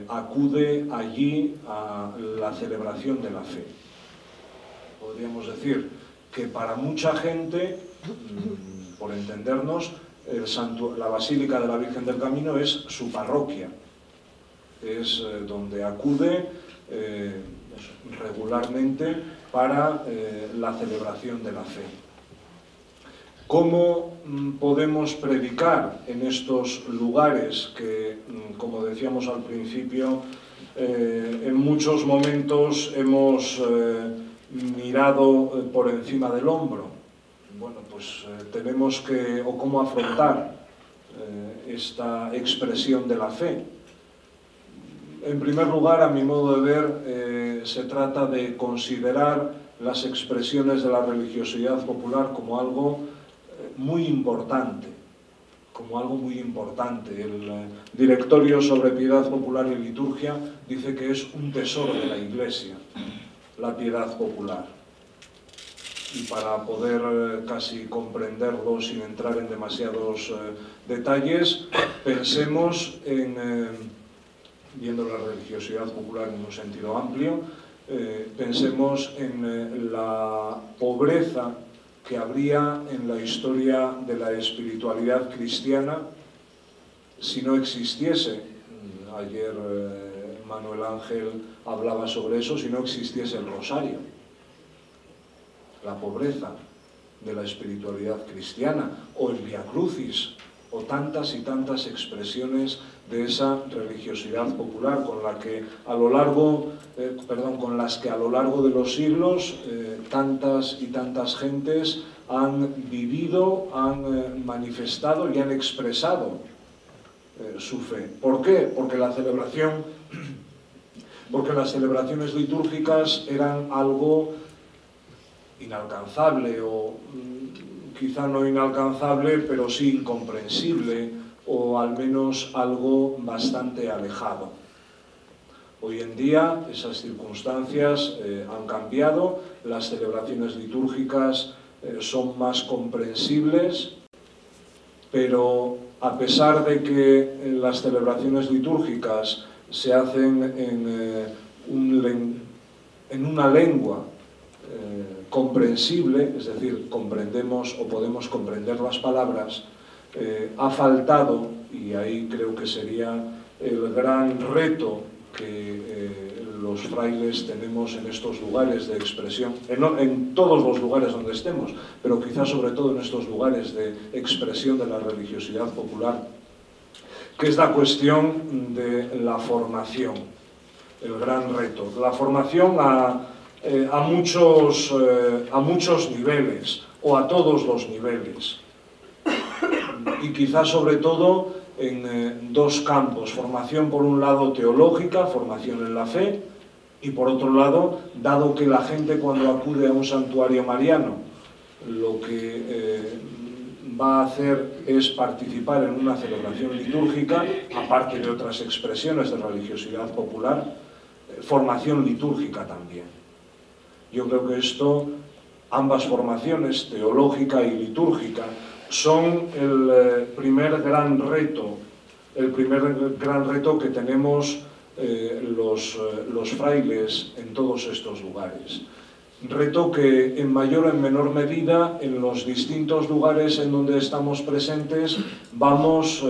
acude allí a la celebración de la fe. Podríamos decir que para mucha gente, por entendernos, la Basílica de la Virgen del Camino es su parroquia, es donde acude regularmente para la celebración de la fe. ¿Cómo podemos predicar en estos lugares que, como decíamos al principio, en muchos momentos hemos mirado por encima del hombro? Bueno, pues tenemos que, o cómo afrontar esta expresión de la fe. En primer lugar, a mi modo de ver, se trata de considerar las expresiones de la religiosidad popular como algo muy importante, El Directorio sobre Piedad Popular y Liturgia dice que es un tesoro de la Iglesia, la piedad popular. Y para poder casi comprenderlo sin entrar en demasiados detalles, pensemos en, viendo la religiosidad popular en un sentido amplio, pensemos en la pobreza que habría en la historia de la espiritualidad cristiana si no existiese, ayer Manuel Ángel hablaba sobre eso, si no existiese el rosario. La pobreza de la espiritualidad cristiana, o el Via Crucis, o tantas y tantas expresiones de esa religiosidad popular con las que a lo largo de los siglos tantas y tantas gentes han vivido, han manifestado y han expresado su fe. ¿Por qué? Porque las celebraciones litúrgicas eran algo inalcanzable, o quizá no inalcanzable, pero sí incomprensible, o al menos algo bastante alejado. Hoy en día esas circunstancias han cambiado, las celebraciones litúrgicas son más comprensibles, pero a pesar de que las celebraciones litúrgicas se hacen en una lengua comprensible, es decir, comprendemos o podemos comprender las palabras, ha faltado, y ahí creo que sería el gran reto que los frailes tenemos en estos lugares de expresión, en todos los lugares donde estemos, pero quizás sobre todo en estos lugares de expresión de la religiosidad popular, que es la cuestión de la formación, el gran reto. La formación a muchos niveles, o a todos los niveles, y quizás sobre todo en dos campos: formación por un lado teológica, formación en la fe, y por otro lado, dado que la gente cuando acude a un santuario mariano lo que va a hacer es participar en una celebración litúrgica, aparte de otras expresiones de religiosidad popular, formación litúrgica también. Yo creo que ambas formaciones, teológica y litúrgica, son el primer gran reto que tenemos los frailes en todos estos lugares. Reto que en mayor o en menor medida en los distintos lugares en donde estamos presentes vamos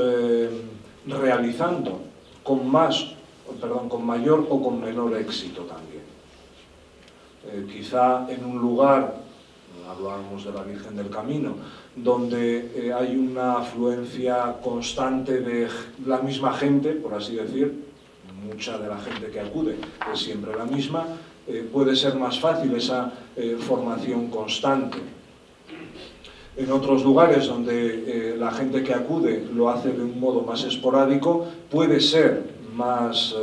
realizando con mayor o con menor éxito también. Quizá en un lugar, hablábamos de la Virgen del Camino, donde hay una afluencia constante de la misma gente, por así decir, mucha de la gente que acude es siempre la misma, puede ser más fácil esa formación constante. En otros lugares donde la gente que acude lo hace de un modo más esporádico, puede ser más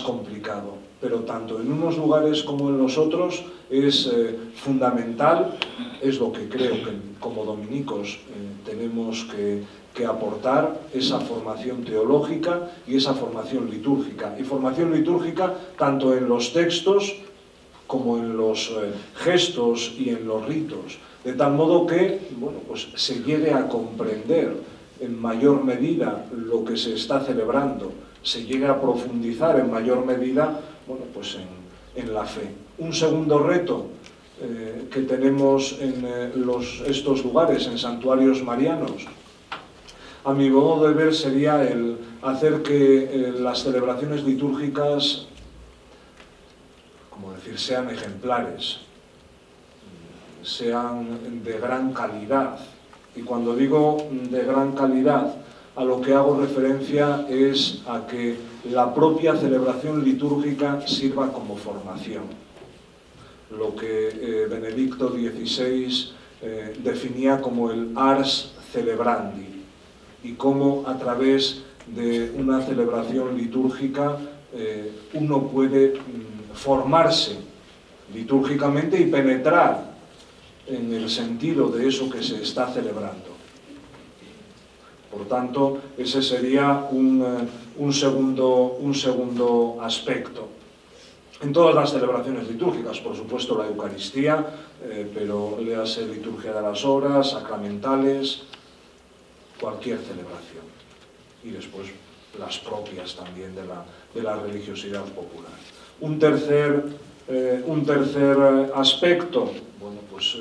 complicado. Pero tanto en unos lugares como en los otros es fundamental, es lo que creo que como dominicos tenemos que aportar, esa formación teológica y esa formación litúrgica. Y formación litúrgica tanto en los textos como en los gestos y en los ritos, de tal modo que pues se llegue a comprender en mayor medida lo que se está celebrando, se llegue a profundizar en mayor medida pues en la fe. Un segundo reto que tenemos en estos lugares, en santuarios marianos, a mi modo de ver, sería el hacer que las celebraciones litúrgicas, como decir, sean ejemplares, sean de gran calidad. Y cuando digo de gran calidad, a lo que hago referencia es a que la propia celebración litúrgica sirva como formación. Lo que Benedicto XVI definía como el ars celebrandi, y cómo a través de una celebración litúrgica uno puede formarse litúrgicamente y penetrar en el sentido de eso que se está celebrando. Por tanto, ese sería un segundo aspecto. En todas las celebraciones litúrgicas, por supuesto la Eucaristía, pero léase liturgia de las horas, sacramentales, cualquier celebración. Y después las propias también de la religiosidad popular. Un tercer aspecto, pues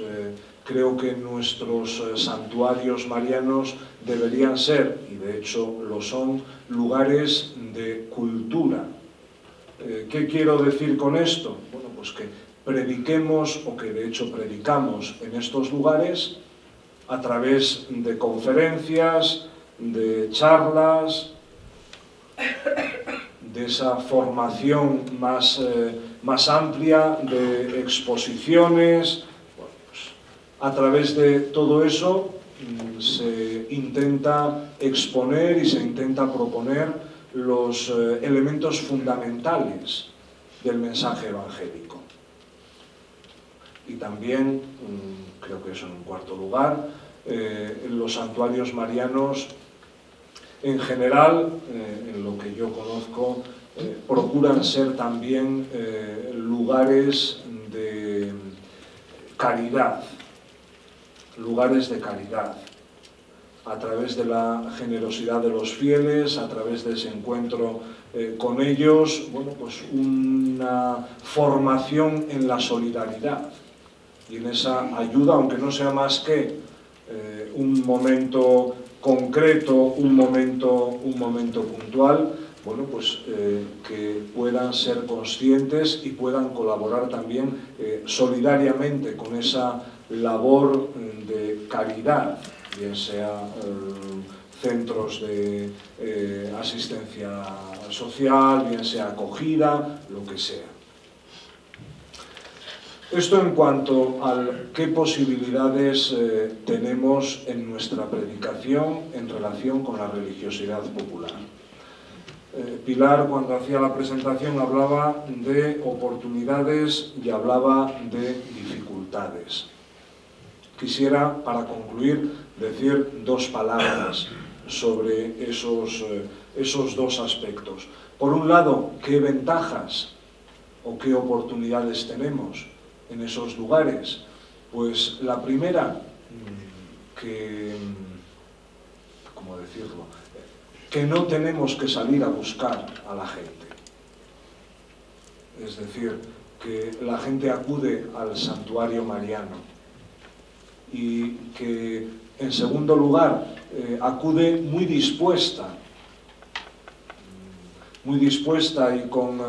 creo que nuestros santuarios marianos deberían ser, y de hecho lo son, lugares de cultura. ¿Qué quiero decir con esto? Pues que prediquemos, o que de hecho predicamos en estos lugares a través de conferencias, de charlas, de esa formación más amplia, de exposiciones. Pues, a través de todo eso se intenta exponer y se intenta proponer los elementos fundamentales del mensaje evangélico. Y también, creo que eso en un cuarto lugar, los santuarios marianos en general, en lo que yo conozco, procuran ser también lugares de caridad, a través de la generosidad de los fieles, a través de ese encuentro con ellos, pues una formación en la solidaridad y en esa ayuda, aunque no sea más que un momento concreto, un momento puntual, pues que puedan ser conscientes y puedan colaborar también solidariamente con esa labor de caridad, bien sea centros de asistencia social, bien sea acogida, lo que sea. Esto en cuanto a qué posibilidades tenemos en nuestra predicación en relación con la religiosidad popular. Pilar, cuando hacía la presentación, hablaba de oportunidades y hablaba de dificultades. Quisiera, para concluir, decir dos palabras sobre esos dos aspectos. Por un lado, ¿qué ventajas o qué oportunidades tenemos en esos lugares? Pues la primera, ¿cómo decirlo?, que no tenemos que salir a buscar a la gente. Es decir, que la gente acude al santuario mariano y que, en segundo lugar, acude muy dispuesta y con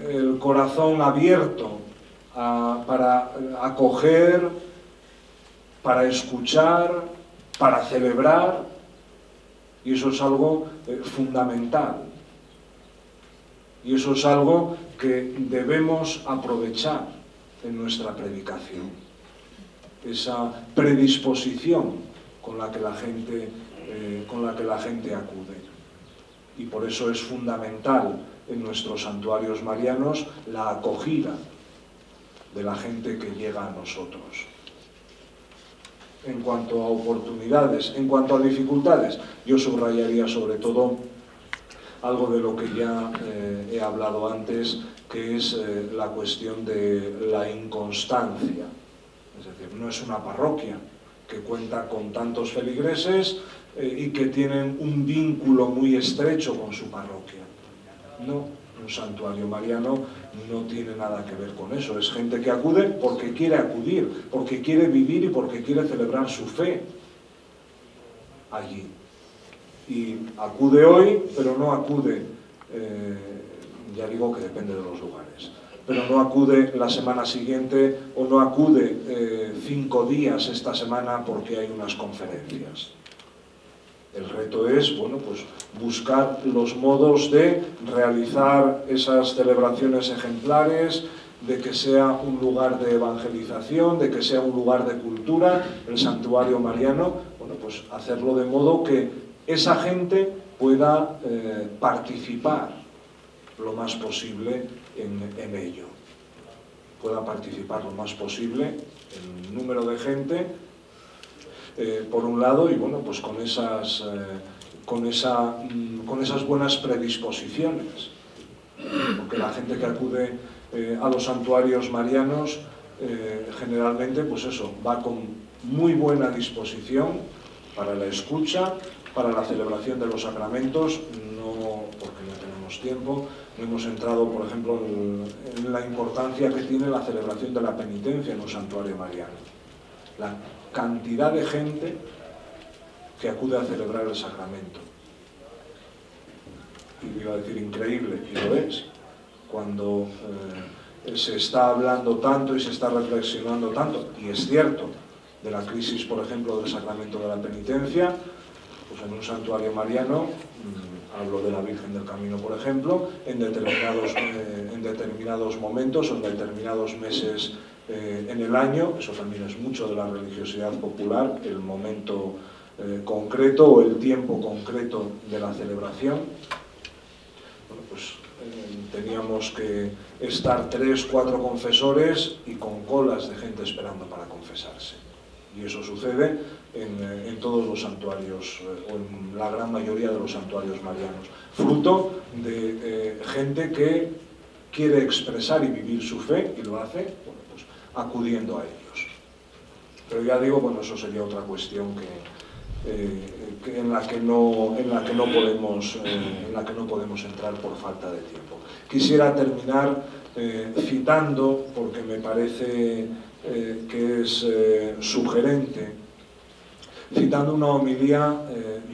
el corazón abierto para acoger, para escuchar, para celebrar, y eso es algo fundamental. Y eso es algo que debemos aprovechar en nuestra predicación. esa predisposición con la que la gente acude. Y por eso es fundamental en nuestros santuarios marianos la acogida de la gente que llega a nosotros. En cuanto a oportunidades, en cuanto a dificultades, yo subrayaría sobre todo algo de lo que ya he hablado antes, que es la cuestión de la inconstancia. Es decir, no es una parroquia que cuenta con tantos feligreses y que tienen un vínculo muy estrecho con su parroquia. No, un santuario mariano no tiene nada que ver con eso. Es gente que acude porque quiere acudir, porque quiere vivir y porque quiere celebrar su fe allí. Y acude hoy, pero no acude, ya digo que depende de los lugares, pero no acude la semana siguiente o no acude 5 días esta semana porque hay unas conferencias. El reto es, bueno, pues buscar los modos de realizar esas celebraciones ejemplares, de que sea un lugar de evangelización, de que sea un lugar de cultura, el santuario mariano, bueno, pues hacerlo de modo que esa gente pueda participar lo más posible en ello. Pueda participar lo más posible en el número de gente, por un lado, y bueno, pues con esas buenas predisposiciones. Porque la gente que acude a los santuarios marianos generalmente, pues eso, va con muy buena disposición para la escucha, para la celebración de los sacramentos, no porque no tenemos tiempo, no hemos entrado, por ejemplo, en la importancia que tiene la celebración de la penitencia en un santuario mariano. La cantidad de gente que acude a celebrar el sacramento. Y iba a decir increíble, y lo es, cuando se está hablando tanto y se está reflexionando tanto, y es cierto, de la crisis, por ejemplo, del sacramento de la penitencia, pues en un santuario mariano, hablo de la Virgen del Camino, por ejemplo, en determinados momentos o en determinados meses en el año, eso también es mucho de la religiosidad popular, el momento concreto o el tiempo concreto de la celebración. Bueno, pues teníamos que estar 3 o 4 confesores y con colas de gente esperando para confesarse. Y eso sucede en todos los santuarios, o en la gran mayoría de los santuarios marianos, fruto de gente que quiere expresar y vivir su fe, y lo hace, bueno, pues, acudiendo a ellos. Pero ya digo, bueno, eso sería otra cuestión en la que no podemos entrar por falta de tiempo. Quisiera terminar citando, porque me parece que es sugerente, citando una homilía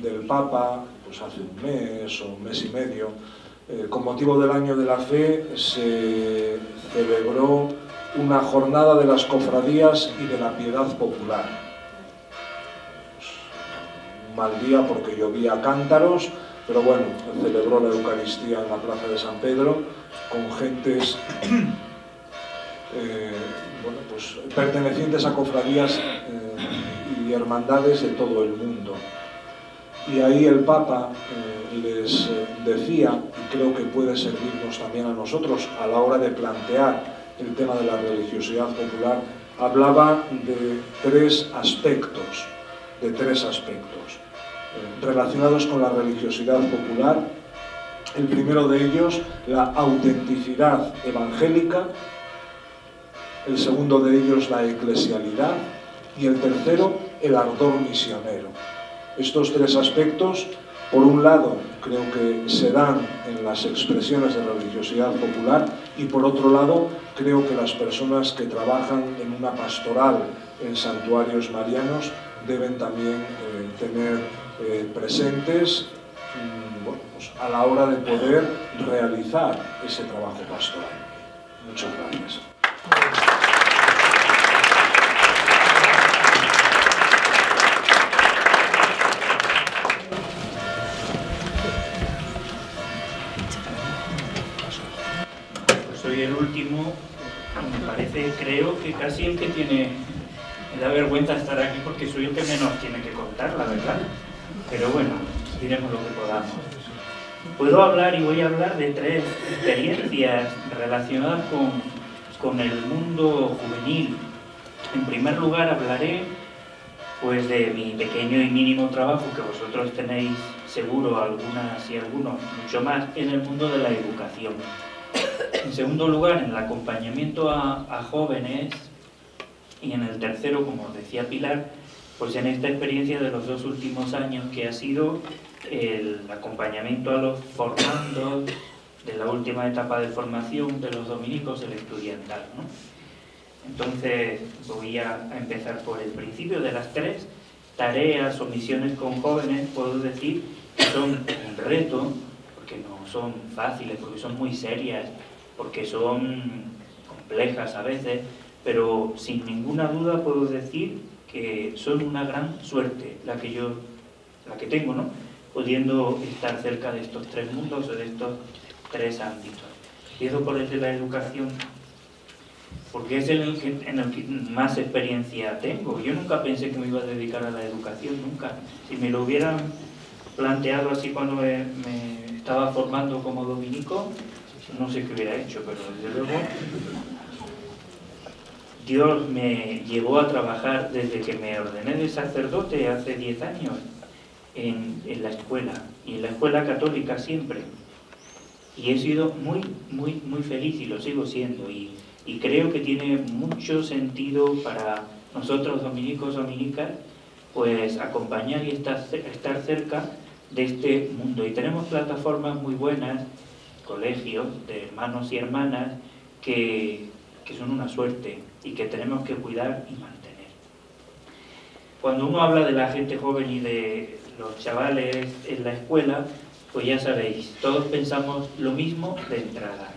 del Papa pues hace un mes o un mes y medio. Con motivo del Año de la Fe se celebró una jornada de las cofradías y de la piedad popular. Un mal día porque llovía a cántaros, pero bueno, celebró la Eucaristía en la Plaza de San Pedro con gentes bueno, pues, pertenecientes a cofradías y hermandades de todo el mundo. Y ahí el Papa les decía, y creo que puede servirnos también a nosotros a la hora de plantear el tema de la religiosidad popular, hablaba de tres aspectos relacionados con la religiosidad popular. El primero de ellos, la autenticidad evangélica. El segundo de ellos, la eclesialidad. Y el tercero, el ardor misionero. Estos tres aspectos, por un lado, creo que se dan en las expresiones de religiosidad popular, y por otro lado, creo que las personas que trabajan en una pastoral en santuarios marianos deben también tener presentes bueno, pues a la hora de poder realizar ese trabajo pastoral. Muchas gracias. Soy el último, me parece, creo que casi el que tiene da vergüenza estar aquí porque soy el que menos tiene que contar, la verdad. Pero bueno, diremos lo que podamos. Puedo hablar y voy a hablar de 3 experiencias relacionadas con el mundo juvenil. En primer lugar hablaré pues de mi pequeño y mínimo trabajo, que vosotros tenéis seguro algunas y algunos mucho más, en el mundo de la educación. En segundo lugar, en el acompañamiento a jóvenes, y en el tercero, como decía Pilar, pues en esta experiencia de los 2 últimos años, que ha sido el acompañamiento a los formandos de la última etapa de formación de los dominicos, el estudiantal, ¿no? Entonces voy a empezar por el principio. De las 3 tareas o misiones con jóvenes, puedo decir que son un reto, porque no son fáciles, porque son muy serias, porque son complejas a veces, pero sin ninguna duda puedo decir que son una gran suerte la que tengo, ¿no? Pudiendo estar cerca de estos 3 mundos o de estos 3 ámbitos. Empiezo por el de la educación, porque es en el que más experiencia tengo. Yo nunca pensé que me iba a dedicar a la educación, nunca. Si me lo hubieran planteado así cuando me estaba formando como dominico, no sé qué hubiera hecho, pero desde luego Dios me llevó a trabajar desde que me ordené de sacerdote hace 10 años en la escuela, y en la escuela católica siempre. Y he sido muy feliz y lo sigo siendo, y creo que tiene mucho sentido para nosotros dominicos, dominicas, pues acompañar y estar cerca de este mundo. Y tenemos plataformas muy buenas, colegios de hermanos y hermanas que son una suerte y que tenemos que cuidar y mantener. Cuando uno habla de la gente joven y de los chavales en la escuela, pues ya sabéis, todos pensamos lo mismo de entrada,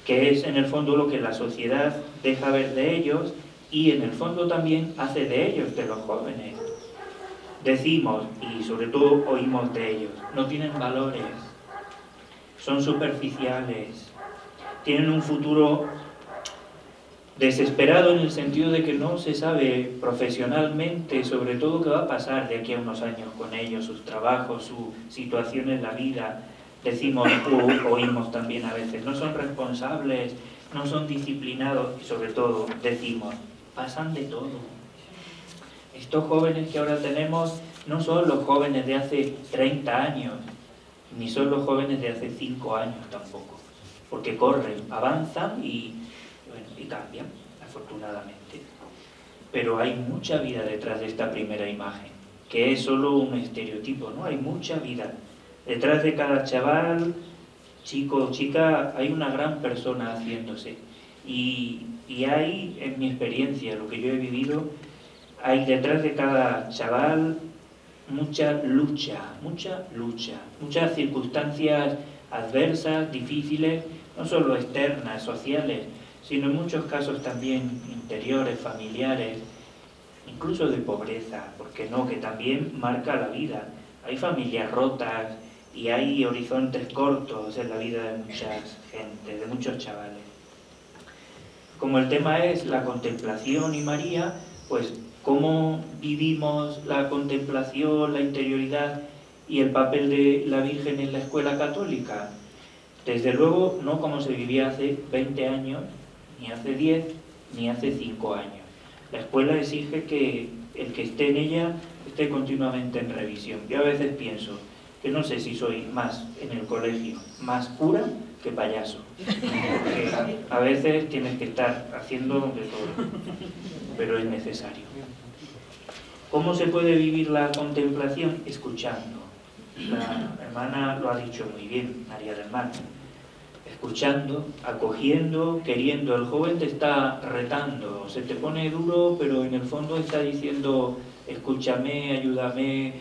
que es en el fondo lo que la sociedad deja ver de ellos y en el fondo también hace de ellos, de los jóvenes. Decimos, y sobre todo oímos de ellos, no tienen valores, son superficiales, tienen un futuro desesperado en el sentido de que no se sabe profesionalmente, sobre todo, qué va a pasar de aquí a unos años con ellos, sus trabajos, su situación en la vida. Decimos, oímos también a veces, no son responsables, no son disciplinados, y sobre todo decimos, pasan de todo. Estos jóvenes que ahora tenemos no son los jóvenes de hace 30 años, ni son los jóvenes de hace 5 años tampoco, porque corren, avanzan y cambian, afortunadamente. Pero hay mucha vida detrás de esta primera imagen, que es solo un estereotipo, ¿no? Hay mucha vida. Detrás de cada chaval, chico o chica, hay una gran persona haciéndose. Y hay, en mi experiencia, lo que yo he vivido, hay detrás de cada chaval mucha lucha, muchas circunstancias adversas, difíciles, no solo externas, sociales, sino en muchos casos también interiores, familiares, incluso de pobreza, porque no, que también marca la vida. Hay familias rotas y hay horizontes cortos en la vida de mucha gente, de muchos chavales. Como el tema es la contemplación y María, pues cómo vivimos la contemplación, la interioridad y el papel de la Virgen en la escuela católica. Desde luego no como se vivía hace 20 años, ni hace 10, ni hace 5 años. La escuela exige que el que esté en ella esté continuamente en revisión. Yo a veces pienso que no sé si soy más en el colegio, más cura que payaso. Porque a veces tienes que estar haciendo de todo, pero es necesario. ¿Cómo se puede vivir la contemplación? Escuchando. La hermana lo ha dicho muy bien, María del Mar. Escuchando, acogiendo, queriendo. El joven te está retando, se te pone duro, pero en el fondo está diciendo, escúchame, ayúdame,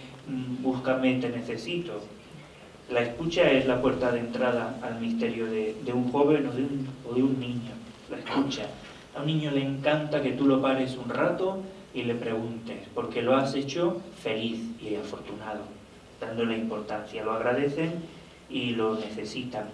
búscame, te necesito. La escucha es la puerta de entrada al misterio de un joven o de un niño. La escucha. A un niño le encanta que tú lo pares un rato y le preguntes, porque lo has hecho feliz y afortunado, dándole importancia. Lo agradecen y lo necesitan.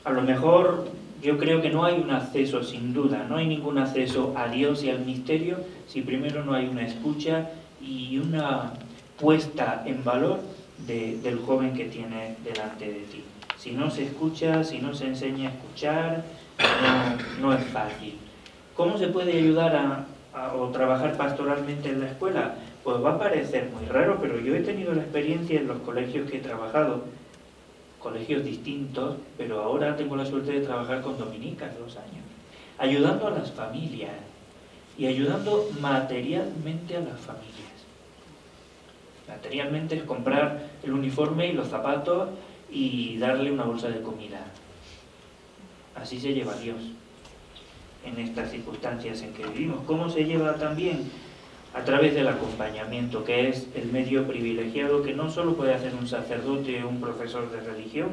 A lo mejor Yo creo que no hay un acceso, sin duda, no hay ningún acceso a Dios y al misterio si primero no hay una escucha y una puesta en valor del joven que tiene delante de ti. Si no se escucha, si no se enseña a escuchar, no es fácil. ¿Cómo se puede ayudar o trabajar pastoralmente en la escuela? Pues va a parecer muy raro, pero yo he tenido la experiencia en los colegios que he trabajado, colegios distintos, pero ahora tengo la suerte de trabajar con dominicas 2 años, ayudando a las familias y ayudando materialmente a las familias. Materialmente es comprar el uniforme y los zapatos y darle una bolsa de comida. Así se lleva Dios en estas circunstancias en que vivimos. ¿Cómo se lleva también? A través del acompañamiento, que es el medio privilegiado que no solo puede hacer un sacerdote o un profesor de religión,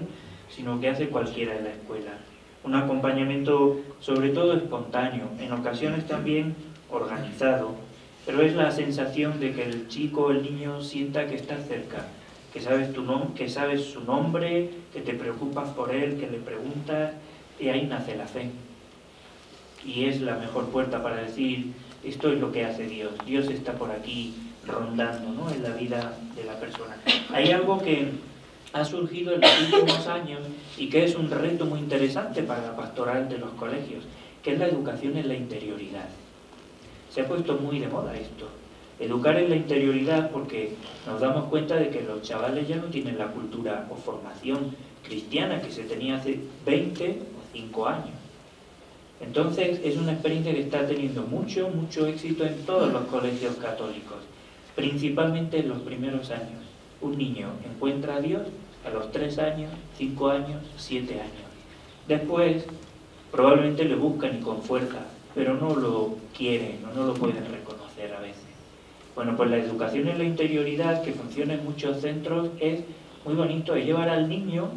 sino que hace cualquiera en la escuela. Un acompañamiento sobre todo espontáneo, en ocasiones también organizado, pero es la sensación de que el chico o el niño sienta que está cerca, que sabes su nombre, que te preocupas por él, que le preguntas, y ahí nace la fe. Y es la mejor puerta para decir, esto es lo que hace Dios. Dios está por aquí rondando, ¿no?, en la vida de la persona. Hay algo que ha surgido en los últimos años y que es un reto muy interesante para la pastoral de los colegios, que es la educación en la interioridad. Se ha puesto muy de moda esto, educar en la interioridad, porque nos damos cuenta de que los chavales ya no tienen la cultura o formación cristiana que se tenía hace 20 o 5 años. Entonces es una experiencia que está teniendo mucho éxito en todos los colegios católicos, principalmente en los primeros años. Un niño encuentra a Dios a los 3 años, 5 años, 7 años. Después probablemente le buscan y con fuerza, pero no lo quieren o no lo pueden reconocer a veces. Bueno, pues la educación en la interioridad, que funciona en muchos centros, es muy bonito, es llevar al niño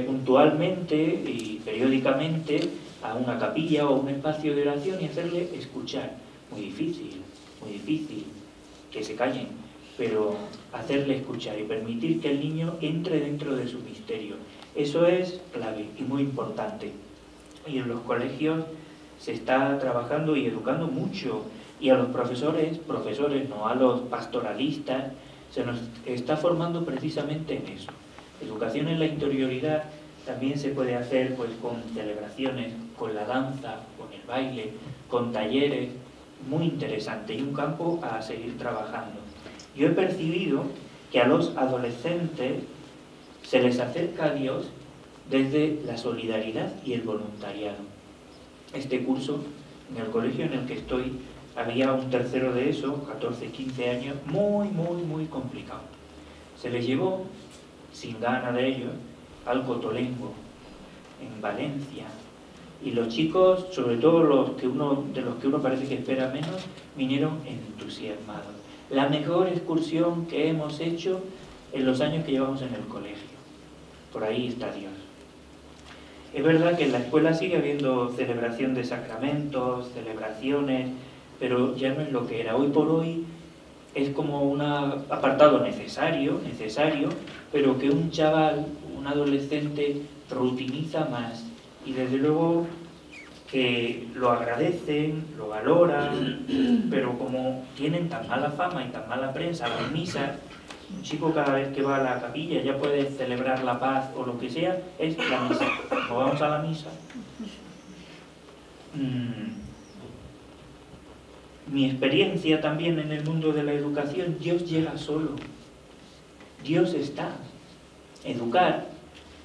puntualmente y periódicamente a una capilla o a un espacio de oración y hacerle escuchar. Muy difícil, que se callen, pero hacerle escuchar y permitir que el niño entre dentro de su misterio. Eso es clave y muy importante. Y en los colegios se está trabajando y educando mucho, y a los profesores no, a los pastoralistas, se nos está formando precisamente en eso. Educación en la interioridad también se puede hacer pues con celebraciones, con la danza, con el baile, con talleres, muy interesante, y un campo a seguir trabajando. Yo he percibido que a los adolescentes se les acerca a Dios desde la solidaridad y el voluntariado. Este curso, en el colegio en el que estoy, había un tercero de ESO, 14, 15 años, muy complicado. Se les llevó, sin gana de ellos, al Cotolengo, en Valencia. Y los chicos, sobre todo de los que uno parece que espera menos, vinieron entusiasmados. La mejor excursión que hemos hecho en los años que llevamos en el colegio. Por ahí está Dios. Es verdad que en la escuela sigue habiendo celebración de sacramentos, celebraciones, pero ya no es lo que era. Hoy por hoy es como un apartado necesario, pero que un chaval, un adolescente, rutiniza más. Y desde luego que lo agradecen, lo valoran, pero como tienen tan mala fama y tan mala prensa las misas, un chico cada vez que va a la capilla ya puede celebrar la paz o lo que sea, es la misa. ¿No vamos a la misa? Mi experiencia también en el mundo de la educación, Dios llega solo. Dios está. Educar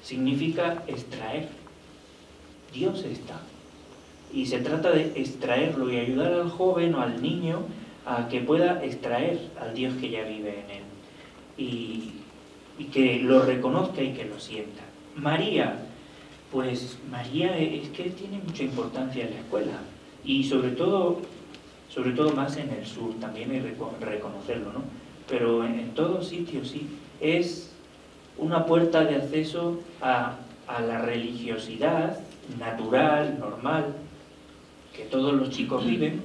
significa extraer. Dios está. Y se trata de extraerlo y ayudar al joven o al niño a que pueda extraer al Dios que ya vive en él. Y que lo reconozca y que lo sienta. María, pues María es que tiene mucha importancia en la escuela. Y sobre todo más en el sur, también hay que reconocerlo, ¿no? Pero en todos sitios sí. Es una puerta de acceso a la religiosidad natural, normal, que todos los chicos viven,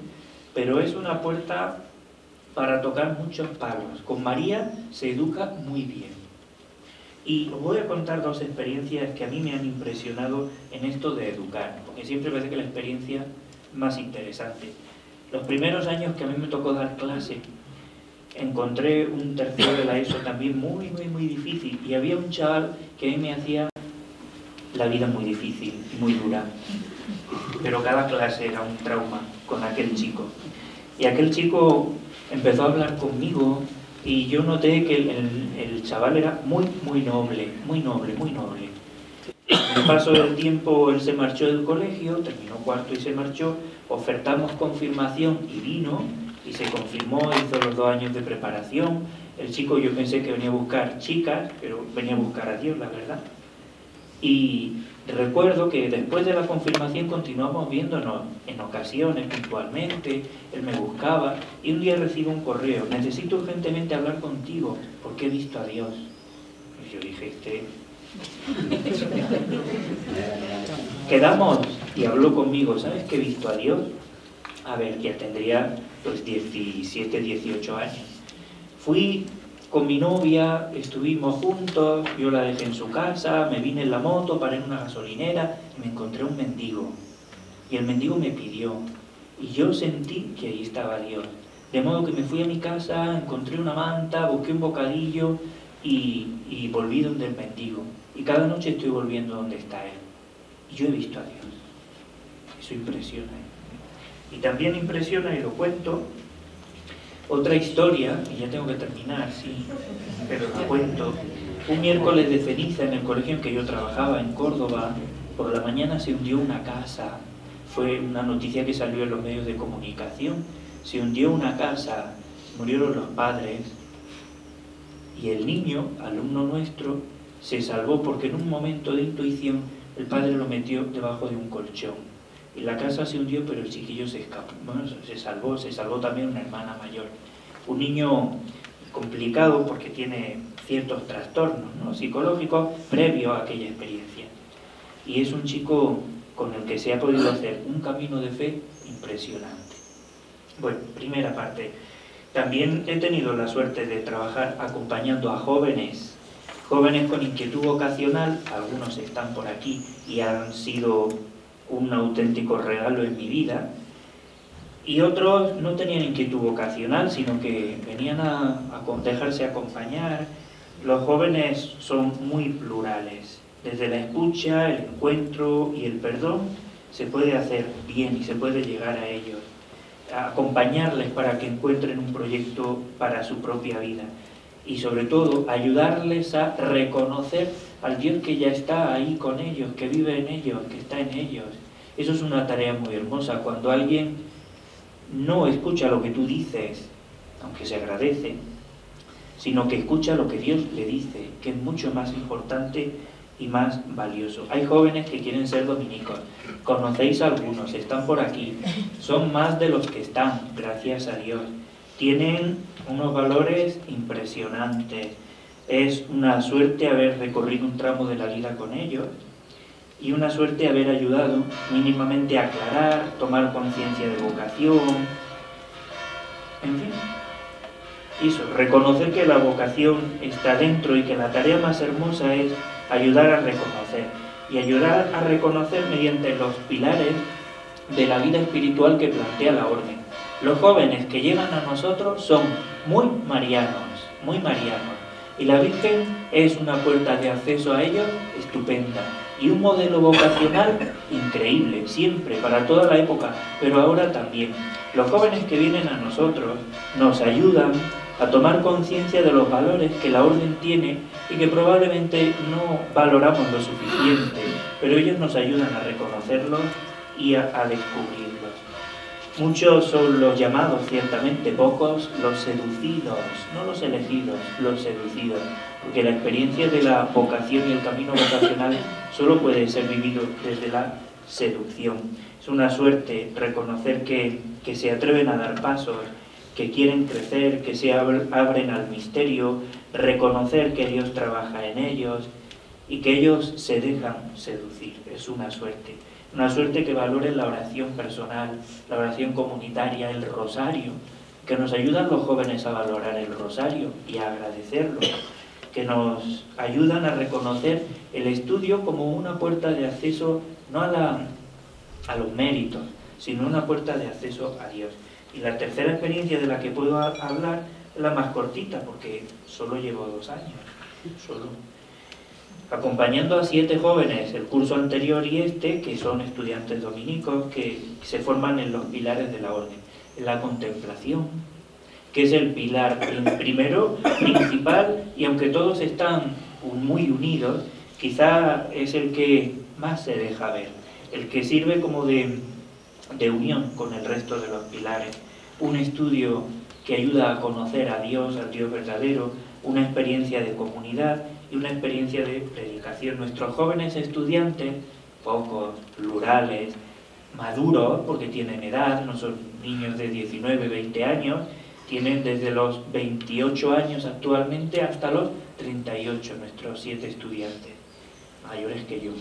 pero es una puerta para tocar muchos palos. Con María se educa muy bien. Y os voy a contar dos experiencias que a mí me han impresionado en esto de educar, porque siempre parece que la experiencia más interesante. Los primeros años que a mí me tocó dar clase, encontré un tercero de la ESO también muy difícil, y había un chaval que a mí me hacía la vida muy difícil y muy dura, pero cada clase era un trauma con aquel chico. Y aquel chico empezó a hablar conmigo y yo noté que el chaval era muy noble. Con el paso del tiempo él se marchó del colegio, terminó cuarto y se marchó, ofertamos confirmación y vino, y se confirmó, hizo los 2 años de preparación. El chico, yo pensé que venía a buscar chicas, pero venía a buscar a Dios, la verdad. Y recuerdo que después de la confirmación continuamos viéndonos en ocasiones, puntualmente, él me buscaba, y un día recibo un correo: necesito urgentemente hablar contigo, porque he visto a Dios. Y yo dije, Quedamos, y habló conmigo: ¿sabes que he visto a Dios? A ver, ya tendría pues 17, 18 años. Fui con mi novia, estuvimos juntos, yo la dejé en su casa, me vine en la moto, paré en una gasolinera y me encontré un mendigo. Y el mendigo me pidió, y yo sentí que ahí estaba Dios. De modo que me fui a mi casa, encontré una manta, busqué un bocadillo y volví donde el mendigo. Y cada noche estoy volviendo donde está él. Y yo he visto a Dios. Eso impresiona. Y también impresiona, y lo cuento, otra historia, y ya tengo que terminar, sí, pero la cuento. Un miércoles de ceniza en el colegio en que yo trabajaba, en Córdoba, por la mañana se hundió una casa. Fue una noticia que salió en los medios de comunicación. Se hundió una casa, murieron los padres, y el niño, alumno nuestro, se salvó porque en un momento de intuición el padre lo metió debajo de un colchón. Y la casa se hundió, pero el chiquillo se escapó. Bueno, se salvó también una hermana mayor. Un niño complicado porque tiene ciertos trastornos, ¿no?, psicológicos previo a aquella experiencia. Y es un chico con el que se ha podido hacer un camino de fe impresionante. Bueno, primera parte. También he tenido la suerte de trabajar acompañando a jóvenes con inquietud vocacional. Algunos están por aquí y han sido un auténtico regalo en mi vida, y otros no tenían inquietud vocacional, sino que venían a dejarse acompañar. Los jóvenes son muy plurales. Desde la escucha, el encuentro y el perdón se puede hacer bien y se puede llegar a ellos, a acompañarles para que encuentren un proyecto para su propia vida, y sobre todo ayudarles a reconocer al Dios que ya está ahí con ellos, que vive en ellos, que está en ellos. Eso es una tarea muy hermosa. Cuando alguien no escucha lo que tú dices, aunque se agradece, sino que escucha lo que Dios le dice, que es mucho más importante y más valioso. Hay jóvenes que quieren ser dominicos. Conocéis a algunos, están por aquí. Son más de los que están, gracias a Dios. Tienen unos valores impresionantes. Es una suerte haber recorrido un tramo de la vida con ellos, y una suerte haber ayudado mínimamente a aclarar, tomar conciencia de vocación, en fin. Eso, reconocer que la vocación está dentro y que la tarea más hermosa es ayudar a reconocer. Y ayudar a reconocer mediante los pilares de la vida espiritual que plantea la orden. Los jóvenes que llegan a nosotros son muy marianos. Y la Virgen es una puerta de acceso a ellos estupenda. Y un modelo vocacional increíble, siempre, para toda la época, pero ahora también. Los jóvenes que vienen a nosotros nos ayudan a tomar conciencia de los valores que la orden tiene y que probablemente no valoramos lo suficiente, pero ellos nos ayudan a reconocerlos y a descubrirlos. Muchos son los llamados, ciertamente, pocos los seducidos, no los elegidos, los seducidos, porque la experiencia de la vocación y el camino vocacional solo puede ser vivido desde la seducción. Es una suerte reconocer que se atreven a dar pasos, que quieren crecer, que se abren al misterio, reconocer que Dios trabaja en ellos y que ellos se dejan seducir. Es una suerte. Una suerte que valoren la oración personal, la oración comunitaria, el rosario, que nos ayudan los jóvenes a valorar el rosario y a agradecerlo, que nos ayudan a reconocer el estudio como una puerta de acceso no a los méritos, sino una puerta de acceso a Dios. Y la tercera experiencia de la que puedo hablar es la más cortita, porque solo llevo 2 años, solo. Acompañando a 7 jóvenes, el curso anterior y este, que son estudiantes dominicos, que se forman en los pilares de la orden. En la contemplación, que es el pilar primero, principal, y aunque todos están muy unidos, quizá es el que más se deja ver, el que sirve como de unión con el resto de los pilares. Un estudio que ayuda a conocer a Dios, al Dios verdadero, una experiencia de comunidad y una experiencia de predicación. Nuestros jóvenes estudiantes, pocos, plurales, maduros, porque tienen edad, no son niños de 19, 20 años, tienen desde los 28 años actualmente hasta los 38, nuestros 7 estudiantes, mayores que yo.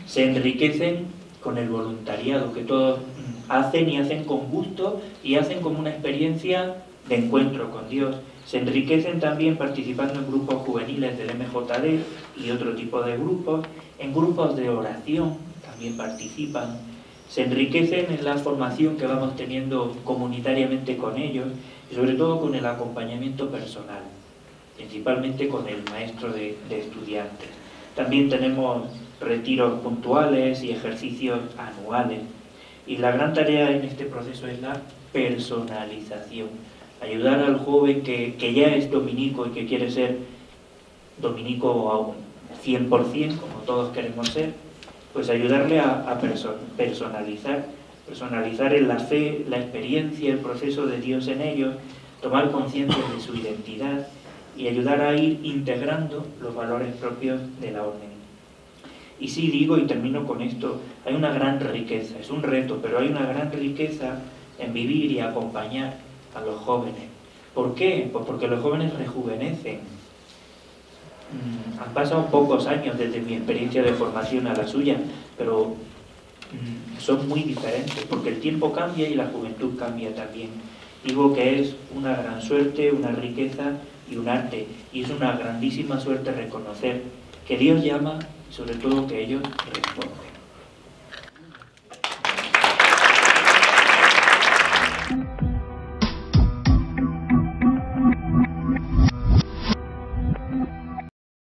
Se enriquecen con el voluntariado que todos hacen, y hacen con gusto, y hacen como una experiencia de encuentro con Dios. Se enriquecen también participando en grupos juveniles del MJD y otro tipo de grupos, en grupos de oración también participan. Se enriquecen en la formación que vamos teniendo comunitariamente con ellos, y sobre todo con el acompañamiento personal, principalmente con el maestro de estudiantes. También tenemos retiros puntuales y ejercicios anuales. Y la gran tarea en este proceso es la personalización. Ayudar al joven que ya es dominico y que quiere ser dominico 100%, como todos queremos ser, pues ayudarle a personalizar en la fe, la experiencia, el proceso de Dios en ellos, tomar conciencia de su identidad y ayudar a ir integrando los valores propios de la orden. Y sí digo, y termino con esto, hay una gran riqueza, es un reto, pero hay una gran riqueza en vivir y acompañar a los jóvenes. ¿Por qué? Pues porque los jóvenes rejuvenecen. Han pasado pocos años desde mi experiencia de formación a la suya, pero son muy diferentes, porque el tiempo cambia y la juventud cambia también. Digo que es una gran suerte, una riqueza y un arte, y es una grandísima suerte reconocer que Dios llama y sobre todo que ellos responden.